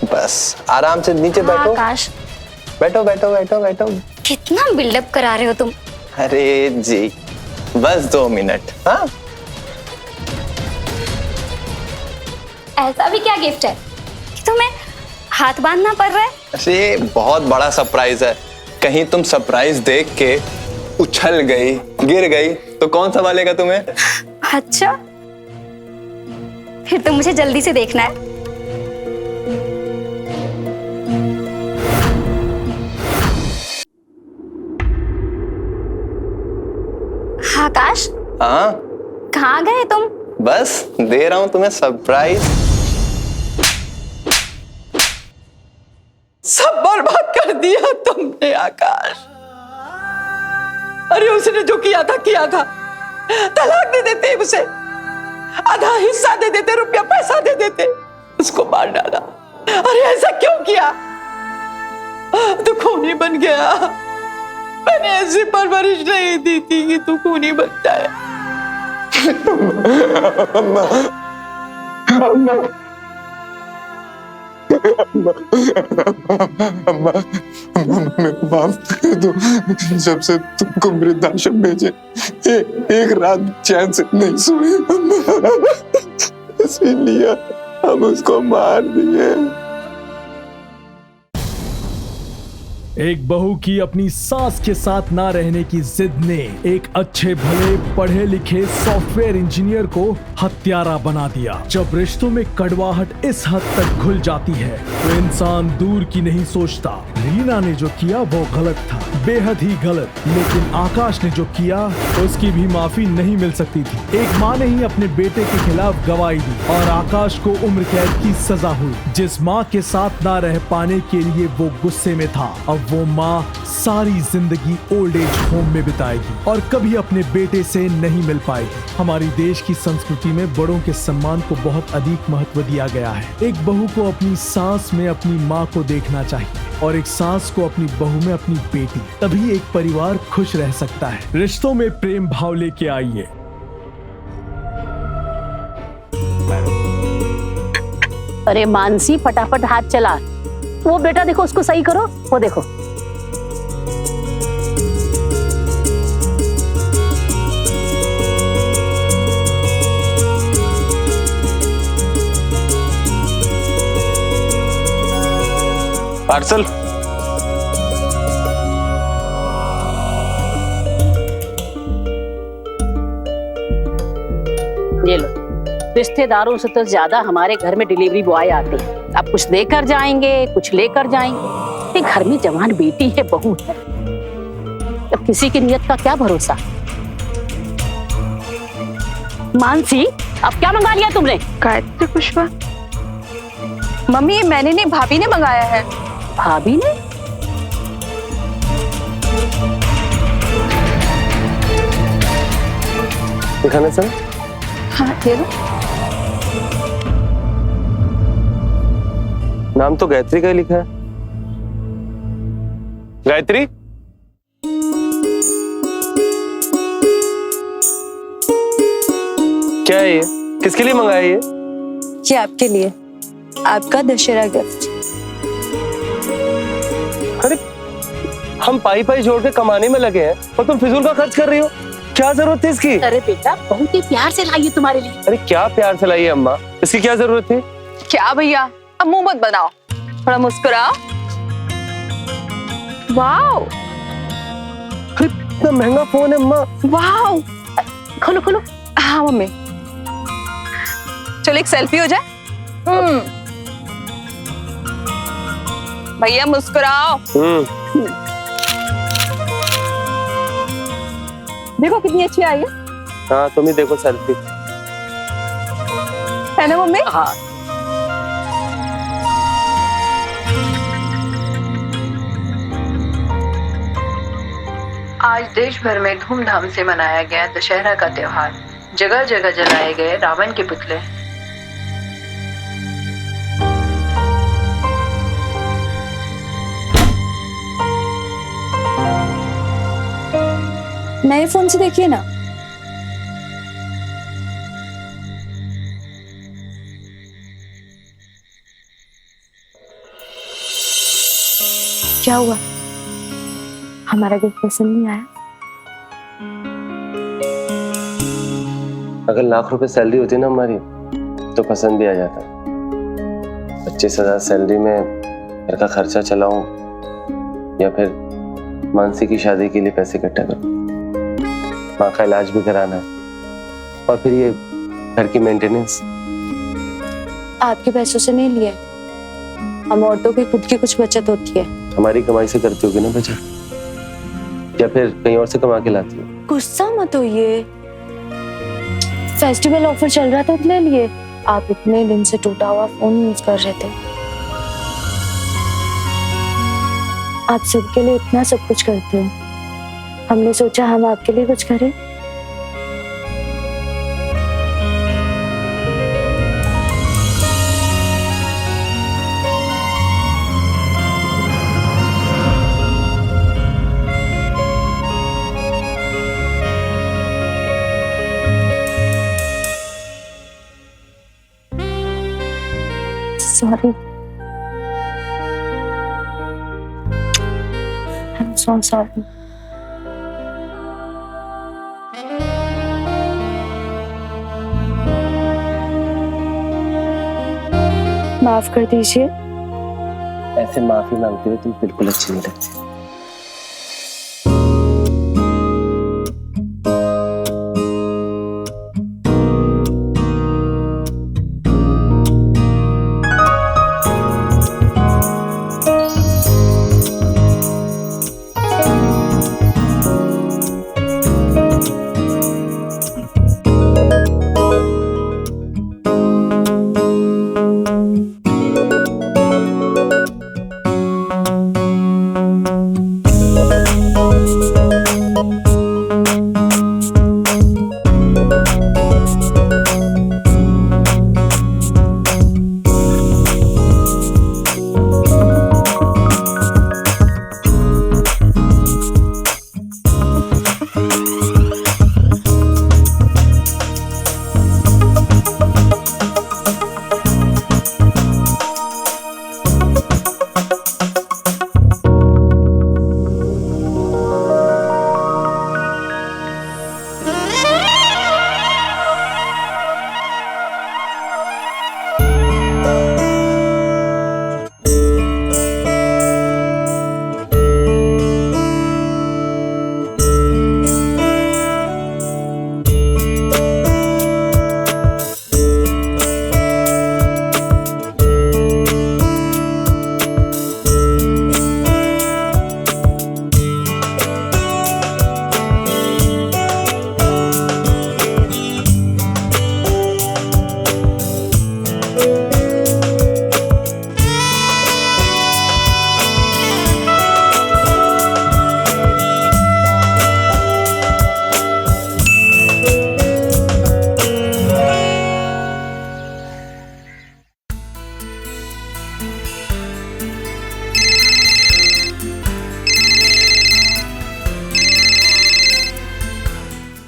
बस आराम से नीचे बैठो। आकाश, बैठो बैठो बैठो बैठो। कितना बिल्डअप करा रहे हो तुम। अरे जी, बस 2 मिनट। हाँ, ऐसा भी क्या गिफ्ट है कि तुम्हें हाथ बांधना पड़ रहा है? अरे बहुत बड़ा सरप्राइज है। कहीं तुम सरप्राइज देख के उछल गई, गिर गई तो कौन संभालेगा तुम्हें? अच्छा, फिर तो मुझे जल्दी से देखना है। आकाश, हाँ, कहाँ गए तुम? बस दे रहा हूं तुम्हें सरप्राइज। सब बर्बाद कर दिया तुमने आकाश। अरे उसने जो किया था, तलाक दे देते उसे, आधा हिस्सा दे देते, रुपया पैसा दे देते, उसको मार डाला। अरे ऐसा क्यों किया? तू खूनी बन गया। मैंने ऐसी परवरिश नहीं दी थी कि तू खूनी बन जाए। अम्मा, अम्मा, अम्मा, माफ कर दो। जब से तुमको वृद्धाश्रम भेजे एक रात चैन से नहीं सोए, इसीलिए हम उसको मार दिए। एक बहू की अपनी सास के साथ ना रहने की जिद ने एक अच्छे भले पढ़े लिखे सॉफ्टवेयर इंजीनियर को हत्यारा बना दिया। जब रिश्तों में कड़वाहट इस हद तक घुल जाती है तो इंसान दूर की नहीं सोचता। रीना ने जो किया वो गलत था, बेहद ही गलत, लेकिन आकाश ने जो किया उसकी भी माफी नहीं मिल सकती थी। एक माँ ने ही अपने बेटे के खिलाफ गवाही दी और आकाश को उम्र कैद की सजा हुई। जिस माँ के साथ ना रह पाने के लिए वो गुस्से में था, अब वो माँ सारी जिंदगी ओल्ड एज होम में बिताएगी और कभी अपने बेटे से नहीं मिल पाएगी। हमारी देश की संस्कृति में बड़ों के सम्मान को बहुत अधिक महत्व दिया गया है। एक बहू को अपनी सास में अपनी माँ को देखना चाहिए और एक सास को अपनी बहू में अपनी बेटी, तभी एक परिवार खुश रह सकता है। रिश्तों में प्रेम भाव लेके आइए। अरे मानसी, फटाफट हाथ चला। वो बेटा देखो, उसको सही करो। वो देखो, पार्सल। ये लो, रिश्तेदारों से तो ज्यादा हमारे घर में डिलीवरी बॉय आते हैं। अब कुछ देकर जाएंगे, कुछ लेकर जाएंगे। ये घर में जवान बेटी है, बहू है, अब किसी की नियत का क्या भरोसा। मानसी, अब क्या मंगा लिया तुमने? गायत्री पुष्पा। मम्मी, ये मैंने नहीं, भाभी ने मंगाया है। भाभी ने? दिखाना सर। हाँ, ये लो। नाम तो गायत्री का ही लिखा है। गायत्री, क्या है ये? किसके लिए मंगाया ये आपके लिए, आपका दशहरा गिफ्ट। अरे हम पाई पाई जोड़ के कमाने में लगे हैं और तुम फिजूल का खर्च कर रही हो। क्या जरूरत थी इसकी? अरे बेटा, बहुत ही प्यार से लाई है तुम्हारे लिए। अरे क्या प्यार से लाई है अम्मा, इसकी क्या जरूरत थी? क्या भैया, अब मुंह मत बनाओ, थोड़ा मुस्कुराओ। वाओ, इतना महंगा फोन है अम्मा। वाओ, खोलो खोलो। हाँ मम्मी, चलो एक सेल्फी हो जाए। भैया मुस्कुराओ। देखो कितनी अच्छी आई है। हाँ तुम ही देखो सेल्फी। है ना मम्मी? हाँ। आज देश भर में धूमधाम से मनाया गया दशहरा का त्योहार। जगह जगह जलाए गए रावण के पुतले। नए फोन से देखिए ना। क्या हुआ? हमारा गिफ्ट पसंद नहीं आया? अगर लाख रुपए सैलरी होती ना हमारी तो पसंद भी आ जाता। 25,000 सैलरी में घर का खर्चा चलाऊं या फिर मानसी की शादी के लिए पैसे इकट्ठा करूं, माँ का इलाज भी कराना है और फिर ये घर की मेंटेनेंस। आपके पैसों से नहीं लिए, हम औरतों की खुद की कुछ बचत होती है। हमारी कमाई से करती होगी ना बचत, या फिर कहीं और से कमा के लाती हो? गुस्सा मत होइए, फेस्टिवल ऑफर चल रहा था इसलिए लिए। आप इतने दिन से टूटा हुआ फोन यूज कर रहे थे। आप सबके लिए इतना सब कुछ करते हो, हमने सोचा हम आपके लिए कुछ करें। Sorry. I'm so sorry. माफ कर दीजिए। ऐसे माफी मांगते हुए तुम बिल्कुल अच्छी नहीं लगती।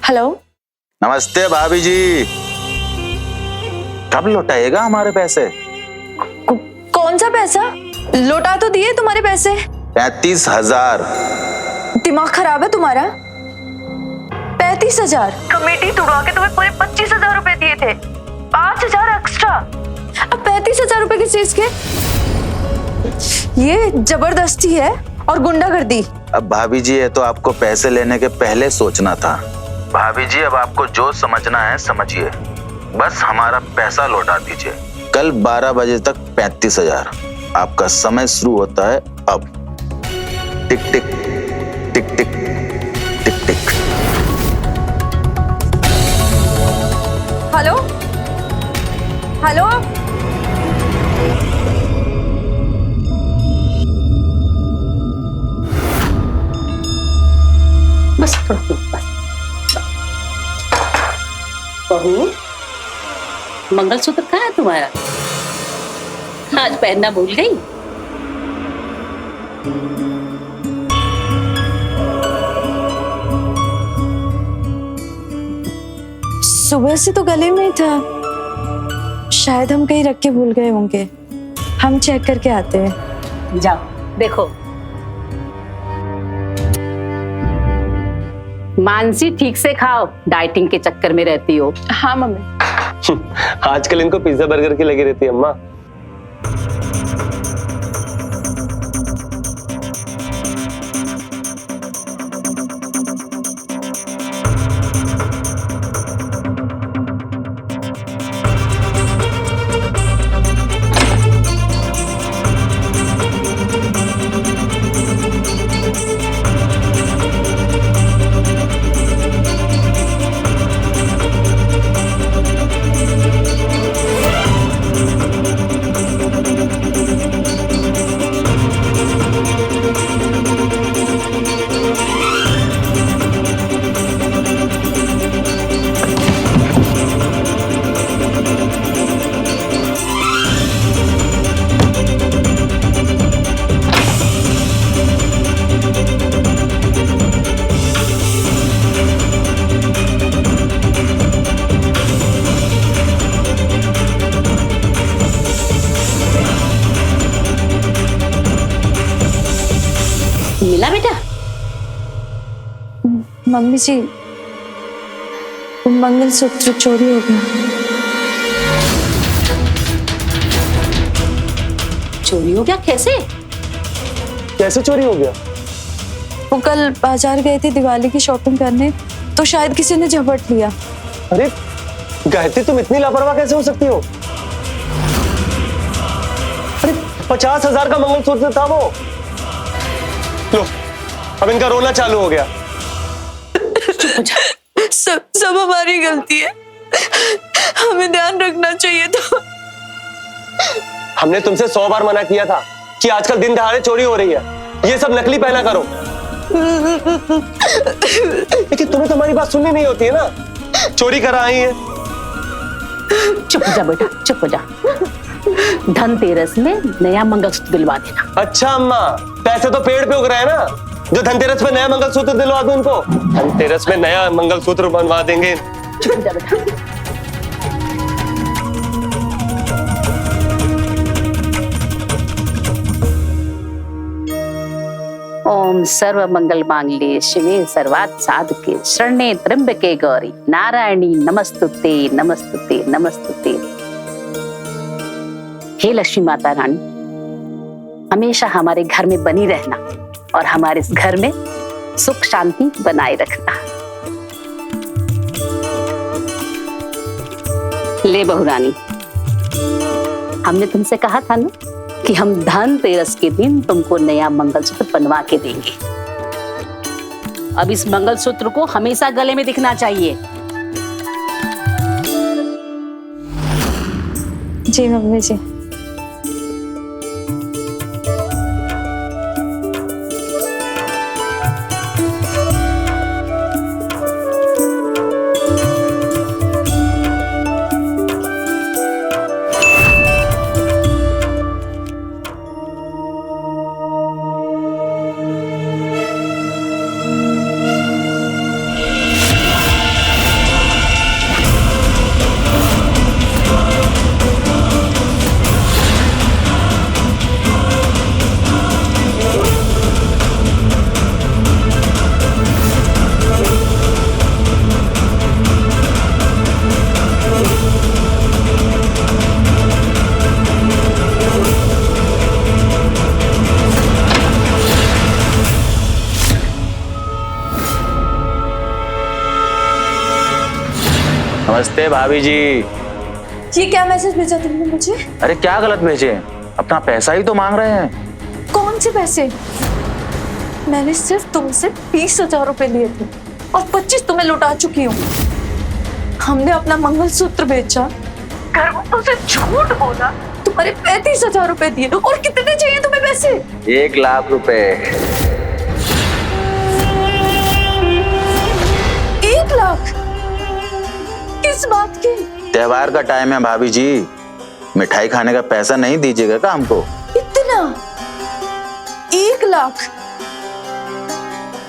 हेलो। नमस्ते भाभी जी, कब लौटाएगा हमारे पैसे? कौन सा पैसा? लौटा तो दिए तुम्हारे पैसे। 35,000। दिमाग खराब है तुम्हारा? 35,000? कमेटी तुड़वा के तुम्हें पूरे 25,000 रुपए दिए थे, 5,000 एक्स्ट्रा। अब 35,000 रुपए किस चीज के? ये जबरदस्ती है और गुंडागर्दी। अब भाभी जी, ये तो आपको पैसे लेने के पहले सोचना था। भाभी जी, अब आपको जो समझना है समझिए, बस हमारा पैसा लौटा दीजिए। कल 12 बजे तक 35,000। आपका समय शुरू होता है अब। Tick tick tick tick tick tick. Hello hello. बस थोड़ा बस। बहू, मंगलसूत्र कहाँ है तुम्हारा? आज पहनना भूल गई? सुबह से तो गले में ही था, शायद हम कहीं रख के भूल गए होंगे। हम चेक करके आते हैं। जाओ देखो। मानसी, ठीक से खाओ, डाइटिंग के चक्कर में रहती हो। हाँ मम्मी। आजकल इनको पिज्जा बर्गर की लगी रहती है अम्मा। मिला बेटा? मम्मी जी, मंगलसूत्र चोरी हो गया। चोरी हो गया? कैसे? कैसे चोरी हो गया? वो कल बाजार गए थे दिवाली की शॉपिंग करने, तो शायद किसी ने झपट लिया। अरे गायत्री, तुम इतनी लापरवाह कैसे हो सकती हो? अरे 50,000 का मंगलसूत्र था वो। लो, अब इनका रोना चालू हो गया। सब हमारी गलती है, हमें ध्यान रखना चाहिए था। हमने तुमसे 100 बार मना किया था कि आजकल दिन दहाड़े चोरी हो रही है, ये सब नकली पहना करो। लेकिन तुम्हें तो हमारी बात सुननी नहीं होती है ना। चोरी करा आई है। चुप हो जा बेटा, चुप हो जा। धनतेरस में नया मंगलसूत्र दिलवा देना। अच्छा अम्मा, पैसे तो पेड़ पे उग रहे हैं ना, जो धनतेरस में नया मंगलसूत्र दिलवा दूं उनको। धनतेरस में नया मंगलसूत्र बनवा देंगे। चुप हो जा बेटा। ओम सर्व मंगल मांगल्ये शिवे सर्वार्थ साधके शरण्ये त्र्यंबके गौरी नारायणी नमस्तुते नमस्तुते नमस्तुते। हे लक्ष्मी माता रानी, हमेशा हमारे घर में बनी रहना और हमारे इस घर में सुख शांति बनाए रखना। ले बहू रानी, हमने तुमसे कहा था ना कि हम धनतेरस के दिन तुमको नया मंगलसूत्र बनवा के देंगे। अब इस मंगलसूत्र को हमेशा गले में दिखना चाहिए। जी मम्मी जी। नमस्ते भाभी जी। ये क्या मैसेज भेजा तुमने मुझे? अरे क्या गलत भेजे? अपना पैसा ही तो मांग रहे हैं। कौन से पैसे? मैंने सिर्फ तुमसे 20,000 रुपए लिए थे और 25 तुम्हें लौटा चुकी हूँ। हमने अपना मंगलसूत्र बेचा, घर वालों से झूठ बोला, तुम्हारे 35,000 रुपए दिए। और कितने चाहिए तुम्हें पैसे? 1 लाख रुपए। 1 लाख? किस बात के? त्योहार का टाइम है भाभी जी, मिठाई खाने का पैसा नहीं दीजिएगा क्या हमको? इतना? 1 लाख?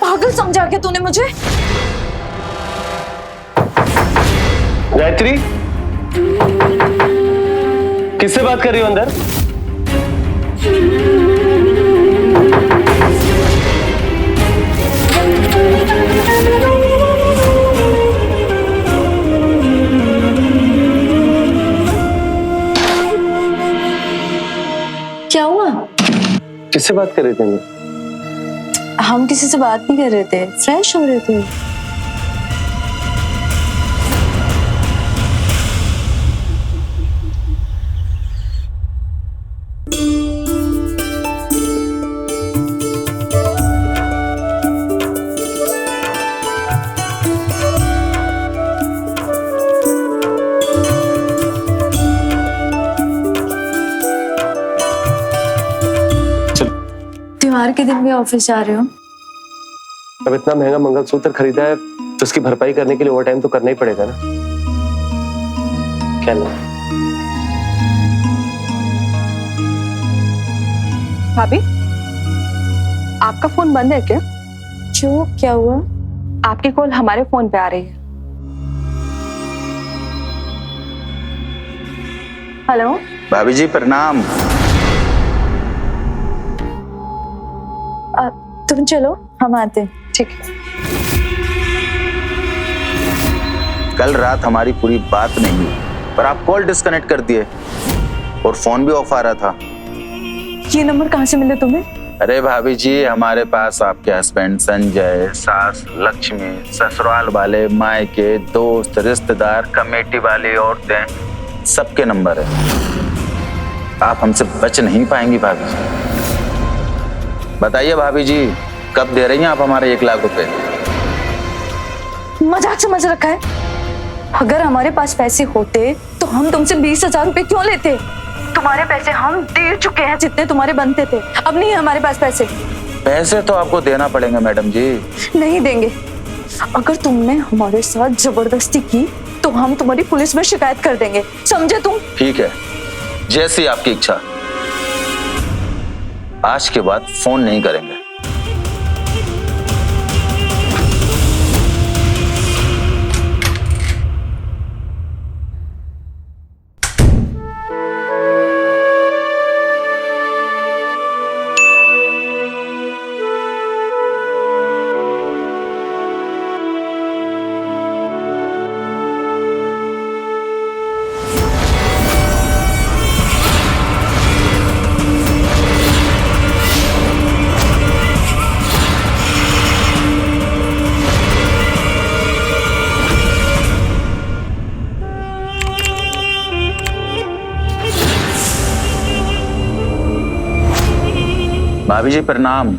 पागल समझा क्या तूने मुझे? गायत्री, किससे बात कर रही हो अंदर? क्या हुआ? किससे बात कर रही थी अंदर? हम किसी से बात नहीं कर रहे थे, फ्रेश हो रहे थे। त्योहार के दिन भी ऑफिस जा रहे हो? अब इतना महंगा मंगलसूत्र खरीदा है तो उसकी भरपाई करने के लिए ओवर टाइम तो करना ही पड़ेगा ना। क्या ना? भाभी, आपका फोन बंद है क्या? क्यों, क्या हुआ? आपकी कॉल हमारे फोन पे आ रही है। हेलो भाभी जी प्रणाम। तुम चलो, हम आते हैं। ठीक है। कल रात हमारी पूरी बात नहीं हुई, पर आप कॉल डिस्कनेक्ट कर दिए और फोन भी ऑफ आ रहा था। ये नंबर कहाँ से मिले तुम्हें? अरे भाभी जी, हमारे पास आपके हस्बैंड संजय, सास लक्ष्मी, ससुराल वाले, मायके, दोस्त, रिश्तेदार, कमेटी वाली औरतें, सबके नंबर है। आप हमसे बच नहीं पाएंगी भाभी जी। बताइए भाभी जी, कब दे रही हैं आप हमारे 1 लाख रुपए? मजाक समझ रखा है? अगर हमारे पास पैसे होते तो हम तुमसे 20,000 रुपए क्यों लेते? तुम्हारे पैसे हम दे चुके हैं जितने तुम्हारे बनते थे। अब नहीं है हमारे पास पैसे। पैसे तो आपको देना पड़ेंगे मैडम जी। नहीं देंगे। अगर तुमने हमारे साथ जबरदस्ती की तो हम तुम्हारी पुलिस में शिकायत कर देंगे, समझे तुम? ठीक है, जैसी आपकी इच्छा। आज के बाद फोन नहीं करेंगे। भाभी जी प्रणाम।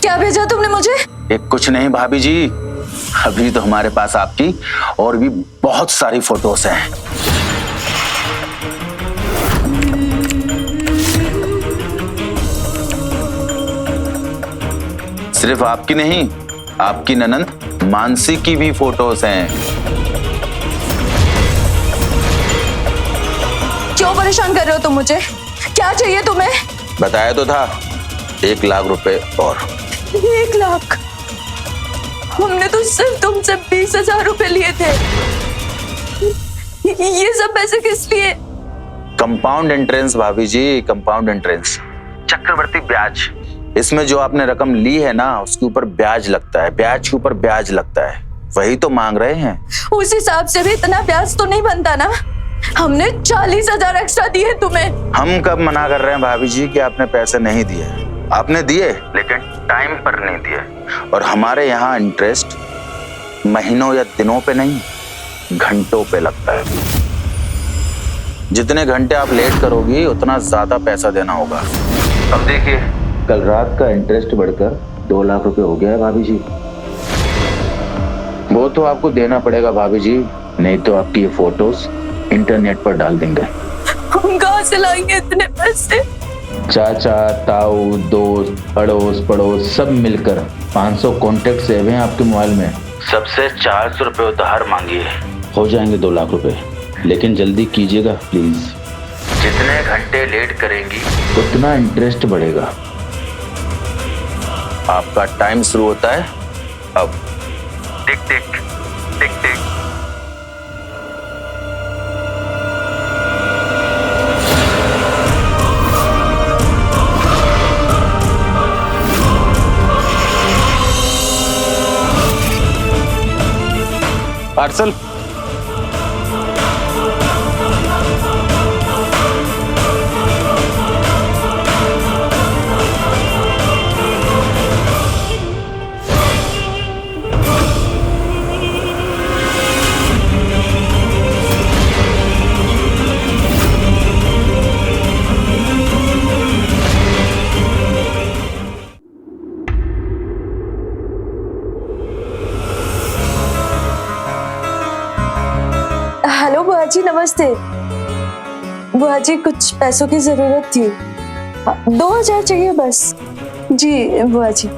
क्या भेजा तुमने मुझे? एक कुछ नहीं भाभी जी, अभी तो हमारे पास आपकी और भी बहुत सारी फोटोज हैं। सिर्फ आपकी नहीं, आपकी ननंद मानसी की भी फोटोज हैं। क्यों परेशान कर रहे हो तुम मुझे? क्या चाहिए तुम्हें? बताया तो था, 1 लाख रुपए और। 1 लाख? हमने तो सिर्फ तुमसे 20,000 रुपए लिए थे। ये सब पैसे किस लिए? कंपाउंड इंटरेंस भाभी जी, कंपाउंड इंटरेंस, चक्रवर्ती ब्याज। इसमें जो आपने रकम ली है ना, उसके ऊपर ब्याज लगता है, ब्याज के ऊपर ब्याज लगता है, वही तो मांग रहे हैं। उस हिसाब से भी इतना ब्याज तो नहीं बनता ना। हमने 40,000 एक्स्ट्रा दिए तुम्हें। हम कब मना कर रहे हैं भाभी जी कि आपने पैसे नहीं दिए? आपने दिए, लेकिन टाइम पर नहीं दिए। और हमारे यहाँ इंटरेस्ट महीनों या दिनों पे नहीं, घंटों पे लगता है। जितने घंटे आप लेट करोगी उतना ज्यादा पैसा देना होगा। अब देखिए, कल रात का इंटरेस्ट बढ़कर 2 लाख रुपए हो गया है भाभी जी। वो तो आपको देना पड़ेगा भाभी जी, नहीं तो आपकी ये फोटोज इंटरनेट पर डाल देंगे। हम कहाँ से लाएंगे इतने पैसे? चाचा, ताऊ, दोस्त, अड़ोस पड़ोस सब मिलकर 500 कॉन्टेक्ट सेव हैं आपके मोबाइल में। सबसे 400 रुपए उधार मांगिए, हो जाएंगे 2 लाख रुपए। लेकिन जल्दी कीजिएगा प्लीज। जितने घंटे लेट करेंगी उतना इंटरेस्ट बढ़ेगा। आपका टाइम शुरू होता है अब। टिक टिक टिक टिक। पार्सल। हेलो बुआ जी, नमस्ते। बुआ जी, कुछ पैसों की जरूरत थी। 2000 चाहिए बस। जी बुआ जी।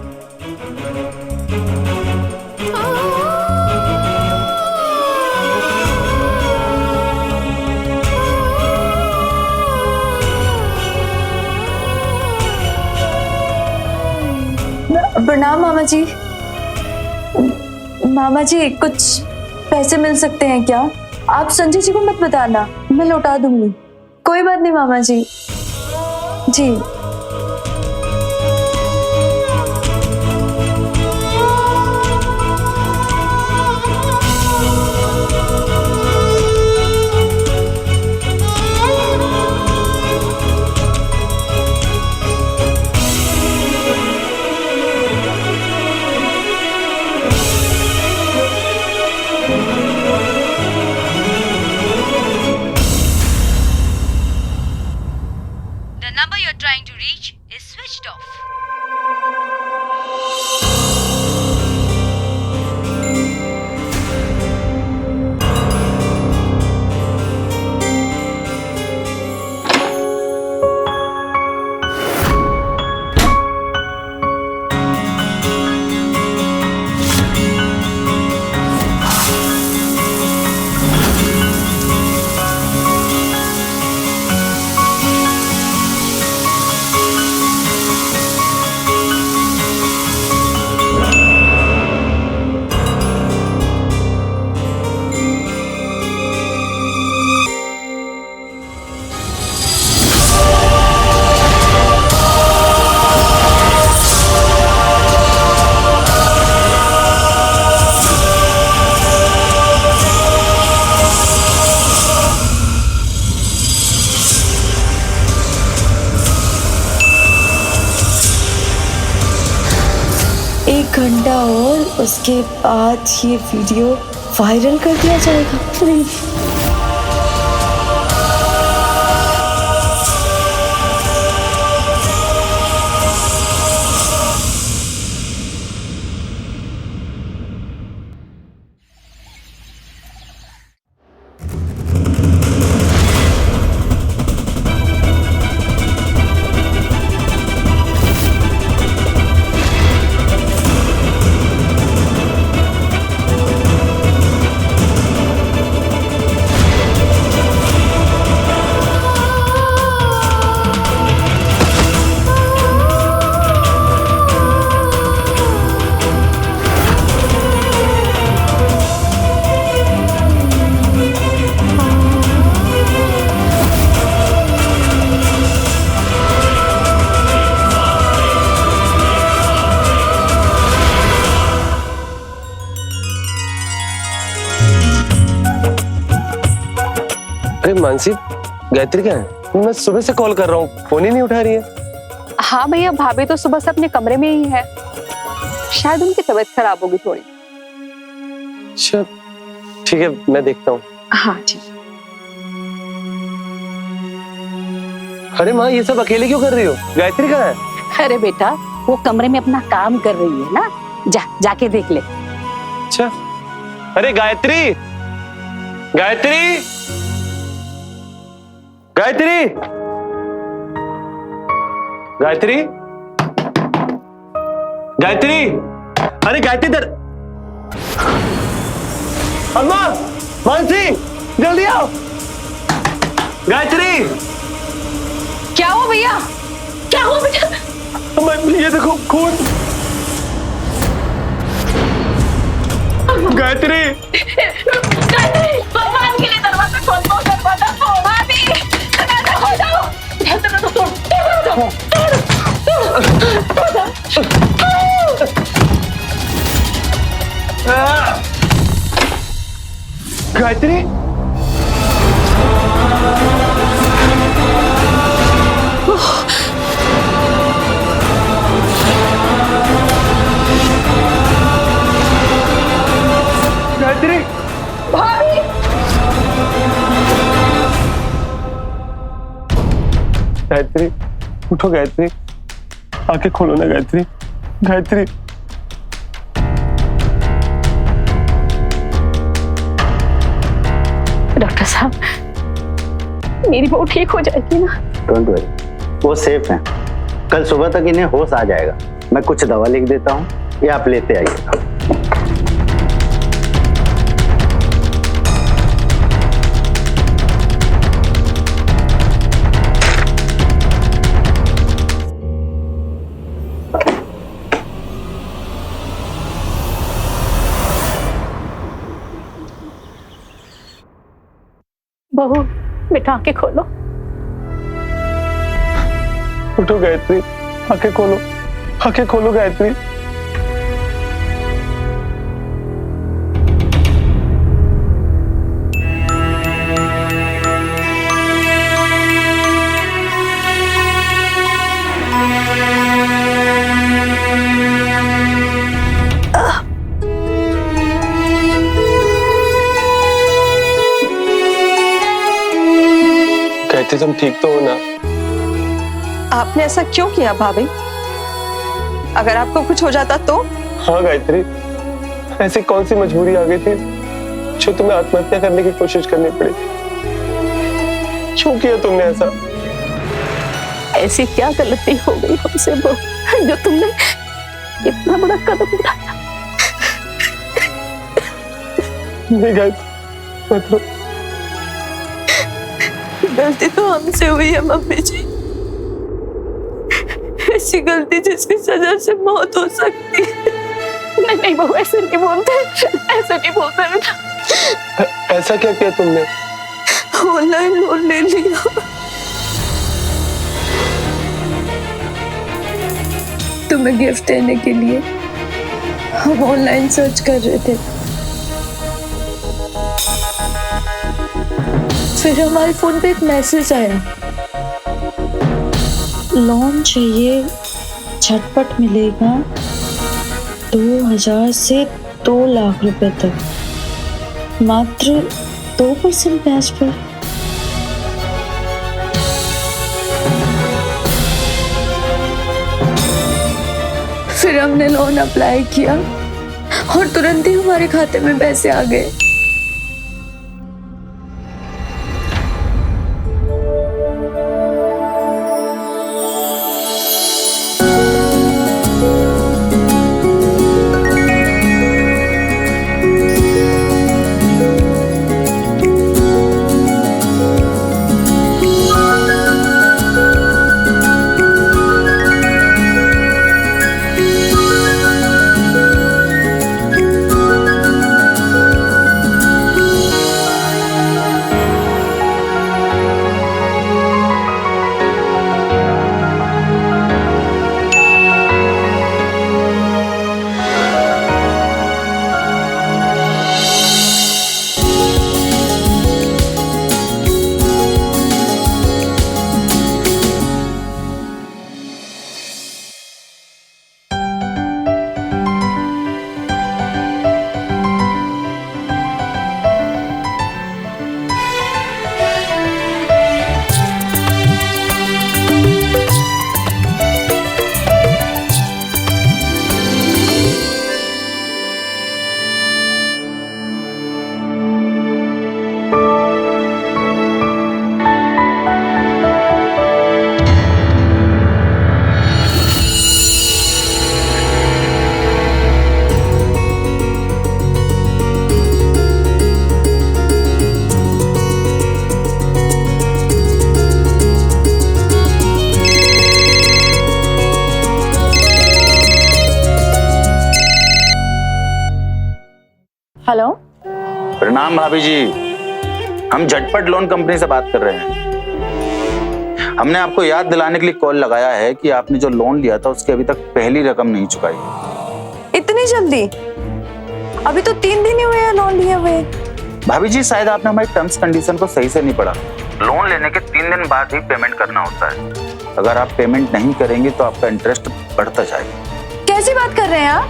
प्रणाम मामा जी। मामा जी, कुछ पैसे मिल सकते हैं क्या? आप संजय जी को मत बताना, मैं लौटा दूंगी। कोई बात नहीं मामा जी। जी The number you're trying to reach is switched off. एक घंटा और उसके बाद ये वीडियो वायरल कर दिया जाएगा। प्लीज। अरे मानसी, गायत्री क्या है? मैं सुबह से कॉल कर रहा हूँ, फोन ही नहीं उठा रही है। हाँ भैया, भाभी तो सुबह से अपने कमरे में ही है। शायद उनकी तबीयत खराब होगी थोड़ी। अच्छा ठीक है, मैं देखता हूँ। हाँ ठीक। अरे माँ, ये सब अकेले क्यों कर रही हो? गायत्री कहाँ है? अरे बेटा, वो कमरे में अपना काम कर रही है ना, जाके देख ले। अच्छा। अरे गायत्री, गायत्री, गायत्री, गायत्री, गायत्री, अरे गायत्री इधर। अम्मा, मानसी, जल्दी आओ। गायत्री, क्या हुआ भैया? क्या हुआ बेटा? अम्मा ये देखो खून। गायत्री, गायत्री, भगवान के लिए दरवाजा खोल दो, दरवाजा खोल। भाभी, दरवाजा खोलो। दरवाजा तोड़, गायत्री, गायत्री, भाभी, गायत्री, उठो गायत्री, आंखें खोलो ना गायत्री, गायत्री। डॉक्टर साहब, मेरी बहू ठीक हो जाएगी ना? डोंट वरी, वो सेफ है। कल सुबह तक इन्हें होश आ जाएगा। मैं कुछ दवा लिख देता हूँ, ये आप लेते आइएगा। बहू, बेटा आंखें खोलो। उठो गायत्री, आंखें खोलो, आंखें खोलो गायत्री। गायत्री, तुम ठीक तो हो ना? आपने ऐसा क्यों किया भाभी? अगर आपको कुछ हो जाता तो? हाँ गायत्री, ऐसी कौन सी मजबूरी आ गई थी जो तुम्हें आत्महत्या करने की कोशिश करनी पड़ी? क्यों किया तुमने ऐसा? ऐसी क्या गलती हो गई हमसे बहू, जो तुमने इतना बड़ा कदम उठाया? नहीं गायत्री, मत रो। गलती तो हमसे हुई है मम्मी जी। ऐसी गलती जिसकी सजा से मौत हो सकती है। नहीं नहीं बहू, ऐसे नहीं बोलते, ऐसे नहीं बोलते बेटा। ऐसा क्या किया तुमने? ऑनलाइन लोन ले लिया। तुम्हें गिफ्ट देने के लिए हम ऑनलाइन सर्च कर रहे थे, फिर हमारे फोन पे एक मैसेज आया, लोन चाहिए, झटपट मिलेगा 2000 से 2 लाख रुपए तक, मात्र 2% ब्याज पर। फिर हमने लोन अप्लाई किया और तुरंत ही हमारे खाते में पैसे आ गए। हेलो, प्रणाम भाभी जी, हम झटपट लोन कंपनी से बात कर रहे हैं। हमने आपको याद दिलाने के लिए कॉल लगाया है कि आपने जो लोन लिया था उसकी अभी तक पहली रकम नहीं चुकाई। इतनी जल्दी? अभी तो 3 दिन ही हुए हैं लोन लिए हुए। भाभी जी, शायद आपने हमारी टर्म्स कंडीशन को सही से नहीं पढ़ा। लोन लेने के 3 दिन बाद ही पेमेंट करना होता है। अगर आप पेमेंट नहीं करेंगे तो आपका इंटरेस्ट बढ़ता जाएगा। कैसी बात कर रहे हैं आप?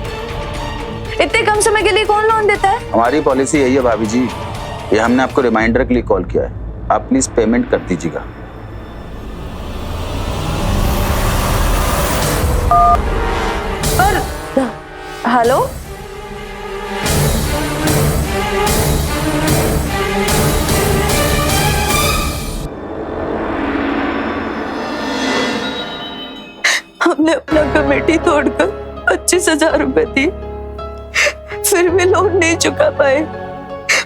इतने कम समय के लिए कौन लोन देता है? हमारी पॉलिसी यही है भाभी जी। ये हमने आपको रिमाइंडर के लिए कॉल किया है, आप प्लीज पेमेंट कर दीजिएगा। पर हेलो, हमने अपना कमेटी तोड़कर 25,000 रुपए दिए, फिर भी लोन नहीं चुका पाए।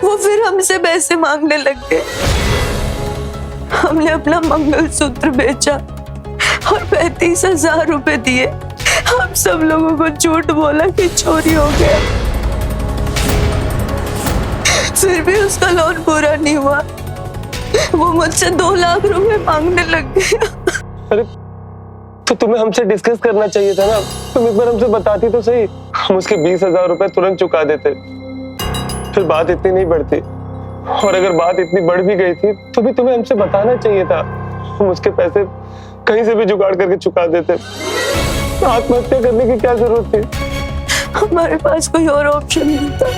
वो फिर हमसे पैसे मांगने लग गए। हमने अपना मंगलसूत्र बेचा और 35,000 रुपए दिए। हम सब लोगों को झूठ बोला कि चोरी हो गया, फिर भी उसका लोन पूरा नहीं हुआ। वो मुझसे 2 लाख रुपए मांगने लग गया। अरे तो तुम्हें हमसे डिस्कस करना चाहिए था ना, तुम एक बार हमसे बताती तो सही, हम उसके 20,000 रुपए तुरंत चुका देते, फिर बात इतनी नहीं बढ़ती। और अगर बात इतनी बढ़ भी गई थी तो भी तुम्हें हमसे बताना चाहिए था, हम उसके पैसे कहीं से भी जुगाड़ करके चुका देते। आत्महत्या करने की क्या जरूरत थी? हमारे पास कोई और ऑप्शन नहीं था।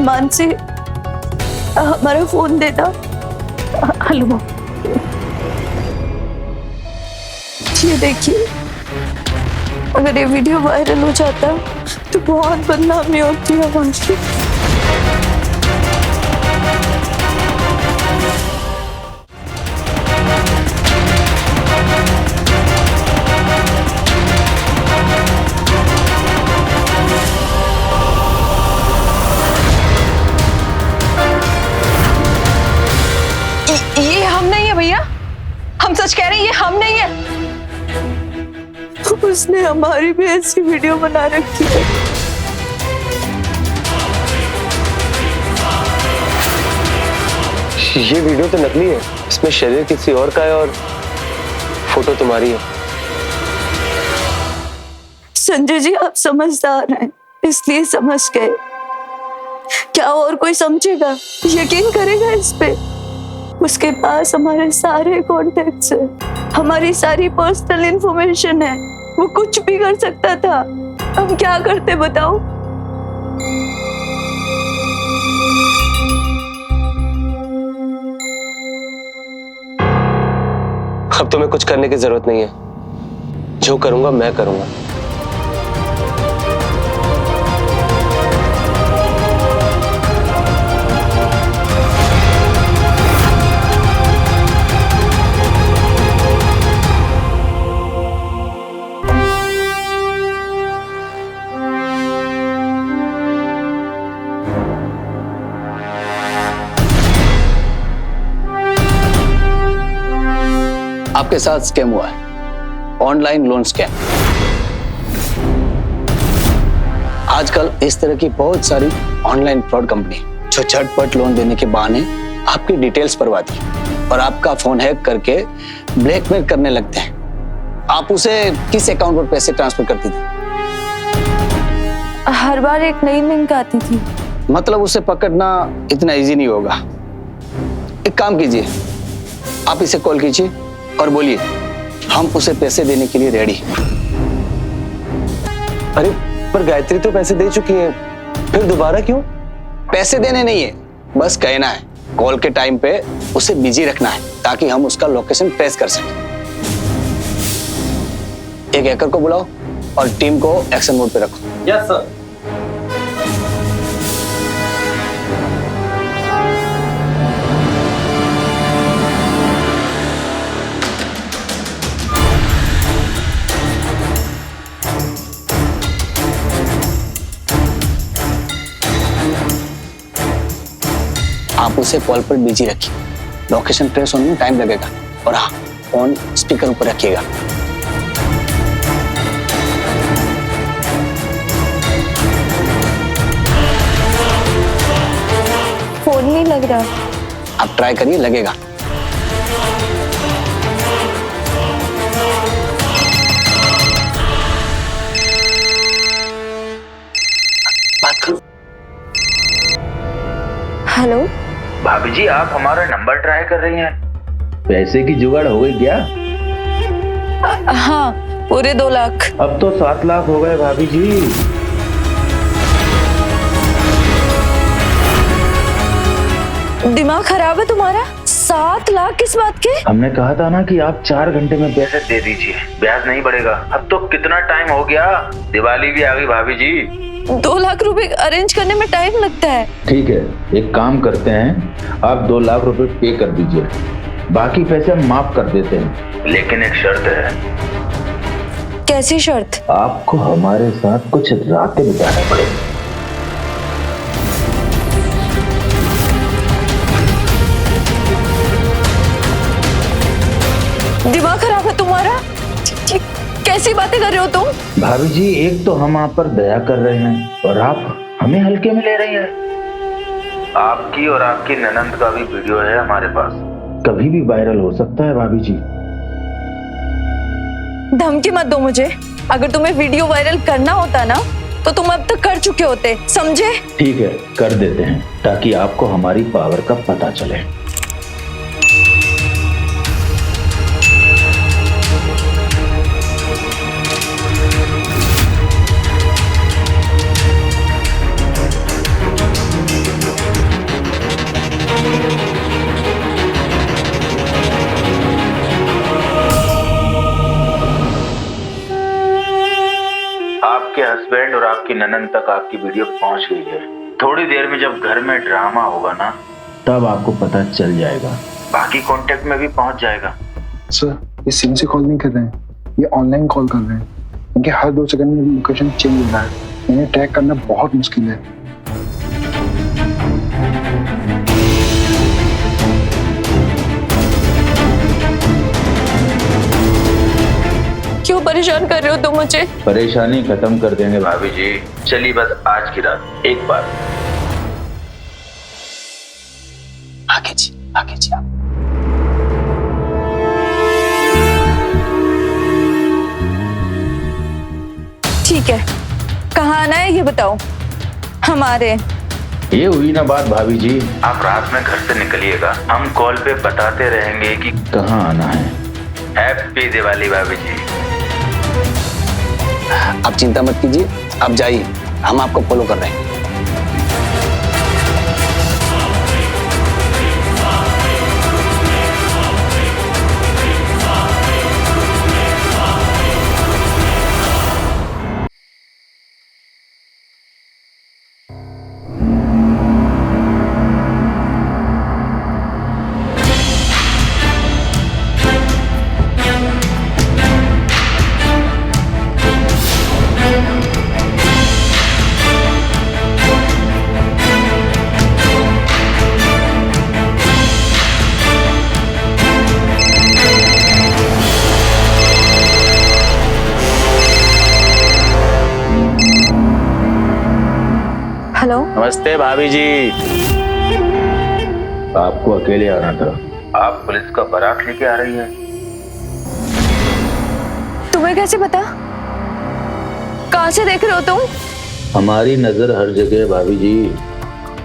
मानसी, हमारा फोन देता। हेलो, ये देखिए, अगर ये वीडियो वायरल हो जाता तो बहुत बदनामी होती है हमारी। ये हम नहीं है भैया, हम सच कह रहे हैं, ये हम नहीं है। उसने हमारी भी ऐसी वीडियो बना रखी है। ये वीडियो तो नकली है, इसमें शरीर किसी और का है और फोटो तुम्हारी है। संजय जी, आप समझदार हैं इसलिए समझ गए। क्या और कोई समझेगा, यकीन करेगा इस पे? उसके पास हमारे सारे कॉन्टेक्ट्स है, हमारी सारी पर्सनल इंफॉर्मेशन है। वो कुछ भी कर सकता था। हम क्या करते बताओ? अब तुम्हें कुछ करने की जरूरत नहीं है, जो करूंगा मैं करूंगा। आपके साथ स्कैम हुआ है, ऑनलाइन लोन स्कैम। आजकल इस तरह की बहुत सारी ऑनलाइन फ्रॉड कंपनी जो झटपट लोन देने के बहाने आपकी डिटेल्स भरवाती और आपका फोन हैक करके ब्लैकमेल करने लगते हैं। आप उसे किस अकाउंट पर पैसे ट्रांसफर करती थी? हर बार एक नई लिंक आती थी। मतलब उसे पकड़ना इतना इजी नहीं होगा। एक काम कीजिए, आप इसे कॉल कीजिए और बोलिए हम उसे पैसे देने के लिए रेडी हैं। अरे पर गायत्री तो पैसे दे चुकी है, फिर दोबारा क्यों? पैसे देने नहीं है, बस कहना है कॉल के टाइम पे उसे बिजी रखना है ताकि हम उसका लोकेशन ट्रेस कर सकें। एक हैकर को बुलाओ और टीम को एक्शन मोड पे रखो। Yes sir. आप उसे कॉल पर बिजी रखिए, लोकेशन ट्रेस होने में टाइम लगेगा। और हाँ, फोन स्पीकर ऊपर रखिएगा। रहा। आप ट्राई करिए, लगेगा। बात करो। हेलो भाभी जी, आप हमारा नंबर ट्राई कर रही हैं? पैसे की जुगाड़ हो गई क्या? हाँ, पूरे 2 लाख। अब तो 7 लाख हो गए भाभी जी। दिमाग खराब है तुम्हारा? 7 लाख किस बात के? हमने कहा था ना कि आप 4 घंटे में पैसे दे दीजिए, ब्याज नहीं बढ़ेगा। अब तो कितना टाइम हो गया, दिवाली भी आ गई भाभी जी। 2 लाख रुपए अरेंज करने में टाइम लगता है। ठीक है, एक काम करते हैं, आप 2 लाख रुपए पे कर दीजिए, बाकी पैसे हम माफ कर देते हैं। लेकिन एक शर्त है। कैसी शर्त? आपको हमारे साथ कुछ रातें बिताना पड़ेगी। दिमाग खराब है तुम्हारा? कैसी बातें कर रहे हो तुम? भाभी जी, एक तो हम आप पर दया कर रहे हैं और आप हमें हल्के में ले रही हैं। आपकी और आपकी ननंद का भी वीडियो है हमारे पास, कभी भी वायरल हो सकता है भाभी जी। धमकी मत दो मुझे। अगर तुम्हें वीडियो वायरल करना होता ना तो तुम अब तक कर चुके होते, समझे? ठीक है, कर देते हैं ताकि आपको हमारी पावर का पता चले। आपके हस्बैंड और आपकी ननंद तक आपकी वीडियो पहुंच गई है। थोड़ी देर में जब घर में ड्रामा होगा ना, तब आपको पता चल जाएगा, बाकी कांटेक्ट में भी पहुंच जाएगा। सर, ये सिम से कॉल नहीं कर रहे हैं, ये ऑनलाइन कॉल कर रहे हैं। इनके हर 2 सेकंड में लोकेशन चेंज हो रहा है, इन्हें ट्रैक करना बहुत मुश्किल है। क्यों परेशान कर रहे हो तुम मुझे? परेशानी खत्म कर देंगे भाभी जी। चलिए बस आज की रात एक बार। आगे जी, आगे जी आप। ठीक है, कहाँ आना है ये बताओ। हमारे ये हुई ना बात भाभी जी। आप रात में घर से निकलिएगा, हम कॉल पे बताते रहेंगे कि कहाँ आना है। हैप्पी दिवाली भाभी जी। आप चिंता मत कीजिए, आप जाइए, हम आपको फॉलो कर रहे हैं। हेलो, नमस्ते भाभी जी। आपको अकेले आना था, आप पुलिस का बारात लेके आ रही हैं। तुम्हें कैसे पता? कहाँ से देख रहे हो तुम? हमारी नजर हर जगह है भाभी जी।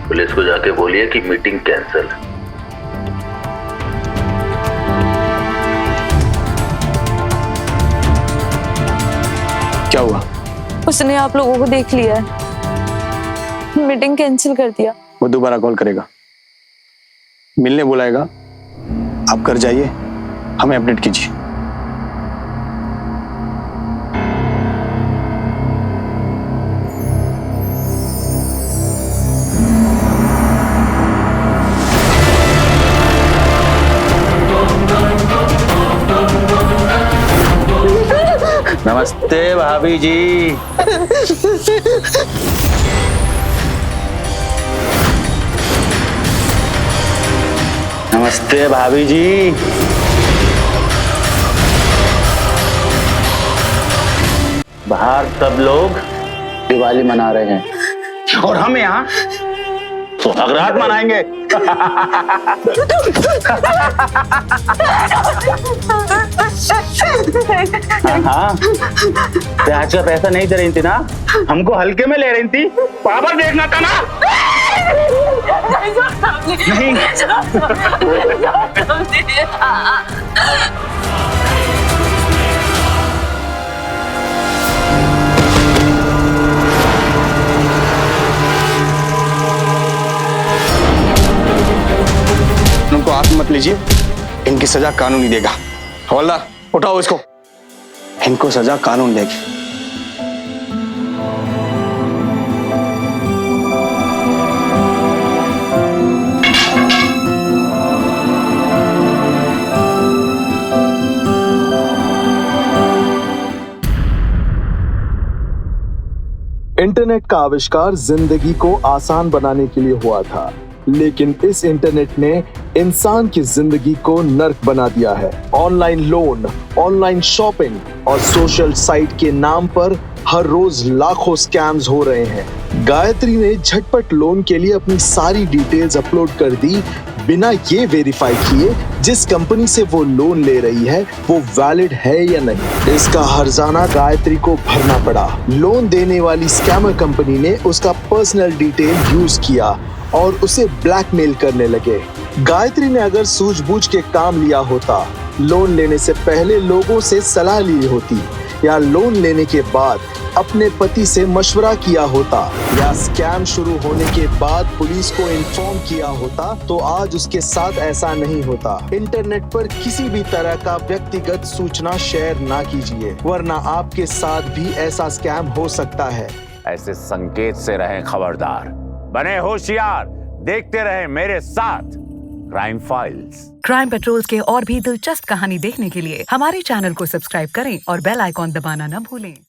पुलिस को जाके बोलिए कि मीटिंग कैंसिल। क्या हुआ? उसने आप लोगों को देख लिया है, मीटिंग कैंसिल कर दिया। वो दोबारा कॉल करेगा, मिलने बुलाएगा। आप घर जाइए, हमें अपडेट कीजिए। नमस्ते भाभी जी। नमस्ते भाभी जी। बाहर सब लोग दिवाली मना रहे हैं और हम यहाँ सुहागरात मनाएंगे। हाँ, प्याज का पैसा नहीं दे रही थी ना, हमको हल्के में ले रही थी, पावर देखना था ना। नहीं उनको हाथ मत लीजिए, इनकी सजा कानून ही देगा। हवलदार उठाओ इसको, इनको सजा कानून देगी। इंटरनेट का आविष्कार जिंदगी को आसान बनाने के लिए हुआ था, लेकिन इस इंटरनेट ने इंसान की जिंदगी को नर्क बना दिया है। ऑनलाइन लोन, ऑनलाइन शॉपिंग और सोशल साइट के नाम पर हर रोज लाखों स्कैम्स हो रहे हैं। गायत्री ने झटपट लोन के लिए अपनी सारी डिटेल्स अपलोड कर दी, बिना ये वेरीफाई किए जिस कंपनी से वो लोन ले रही है वो वैलिड है या नहीं। इसका हर्जाना गायत्री को भरना पड़ा। लोन देने वाली स्कैमर कंपनी ने उसका पर्सनल डिटेल यूज किया और उसे ब्लैकमेल करने लगे। गायत्री ने अगर सूझबूझ के काम लिया होता, लोन लेने से पहले लोगों से सलाह ली होती, या लोन लेने के बाद अपने पति से मशवरा किया होता, या स्कैम शुरू होने के बाद पुलिस को इन्फॉर्म किया होता, तो आज उसके साथ ऐसा नहीं होता। इंटरनेट पर किसी भी तरह का व्यक्तिगत सूचना शेयर ना कीजिए, वरना आपके साथ भी ऐसा स्कैम हो सकता है। ऐसे संकेत से रहें खबरदार, बने होशियार, देखते रहें मेरे साथ क्राइम फाइल्स। क्राइम पेट्रोल्स के और भी दिलचस्प कहानी देखने के लिए हमारे चैनल को सब्सक्राइब करें और बेल आइकॉन दबाना न भूलें।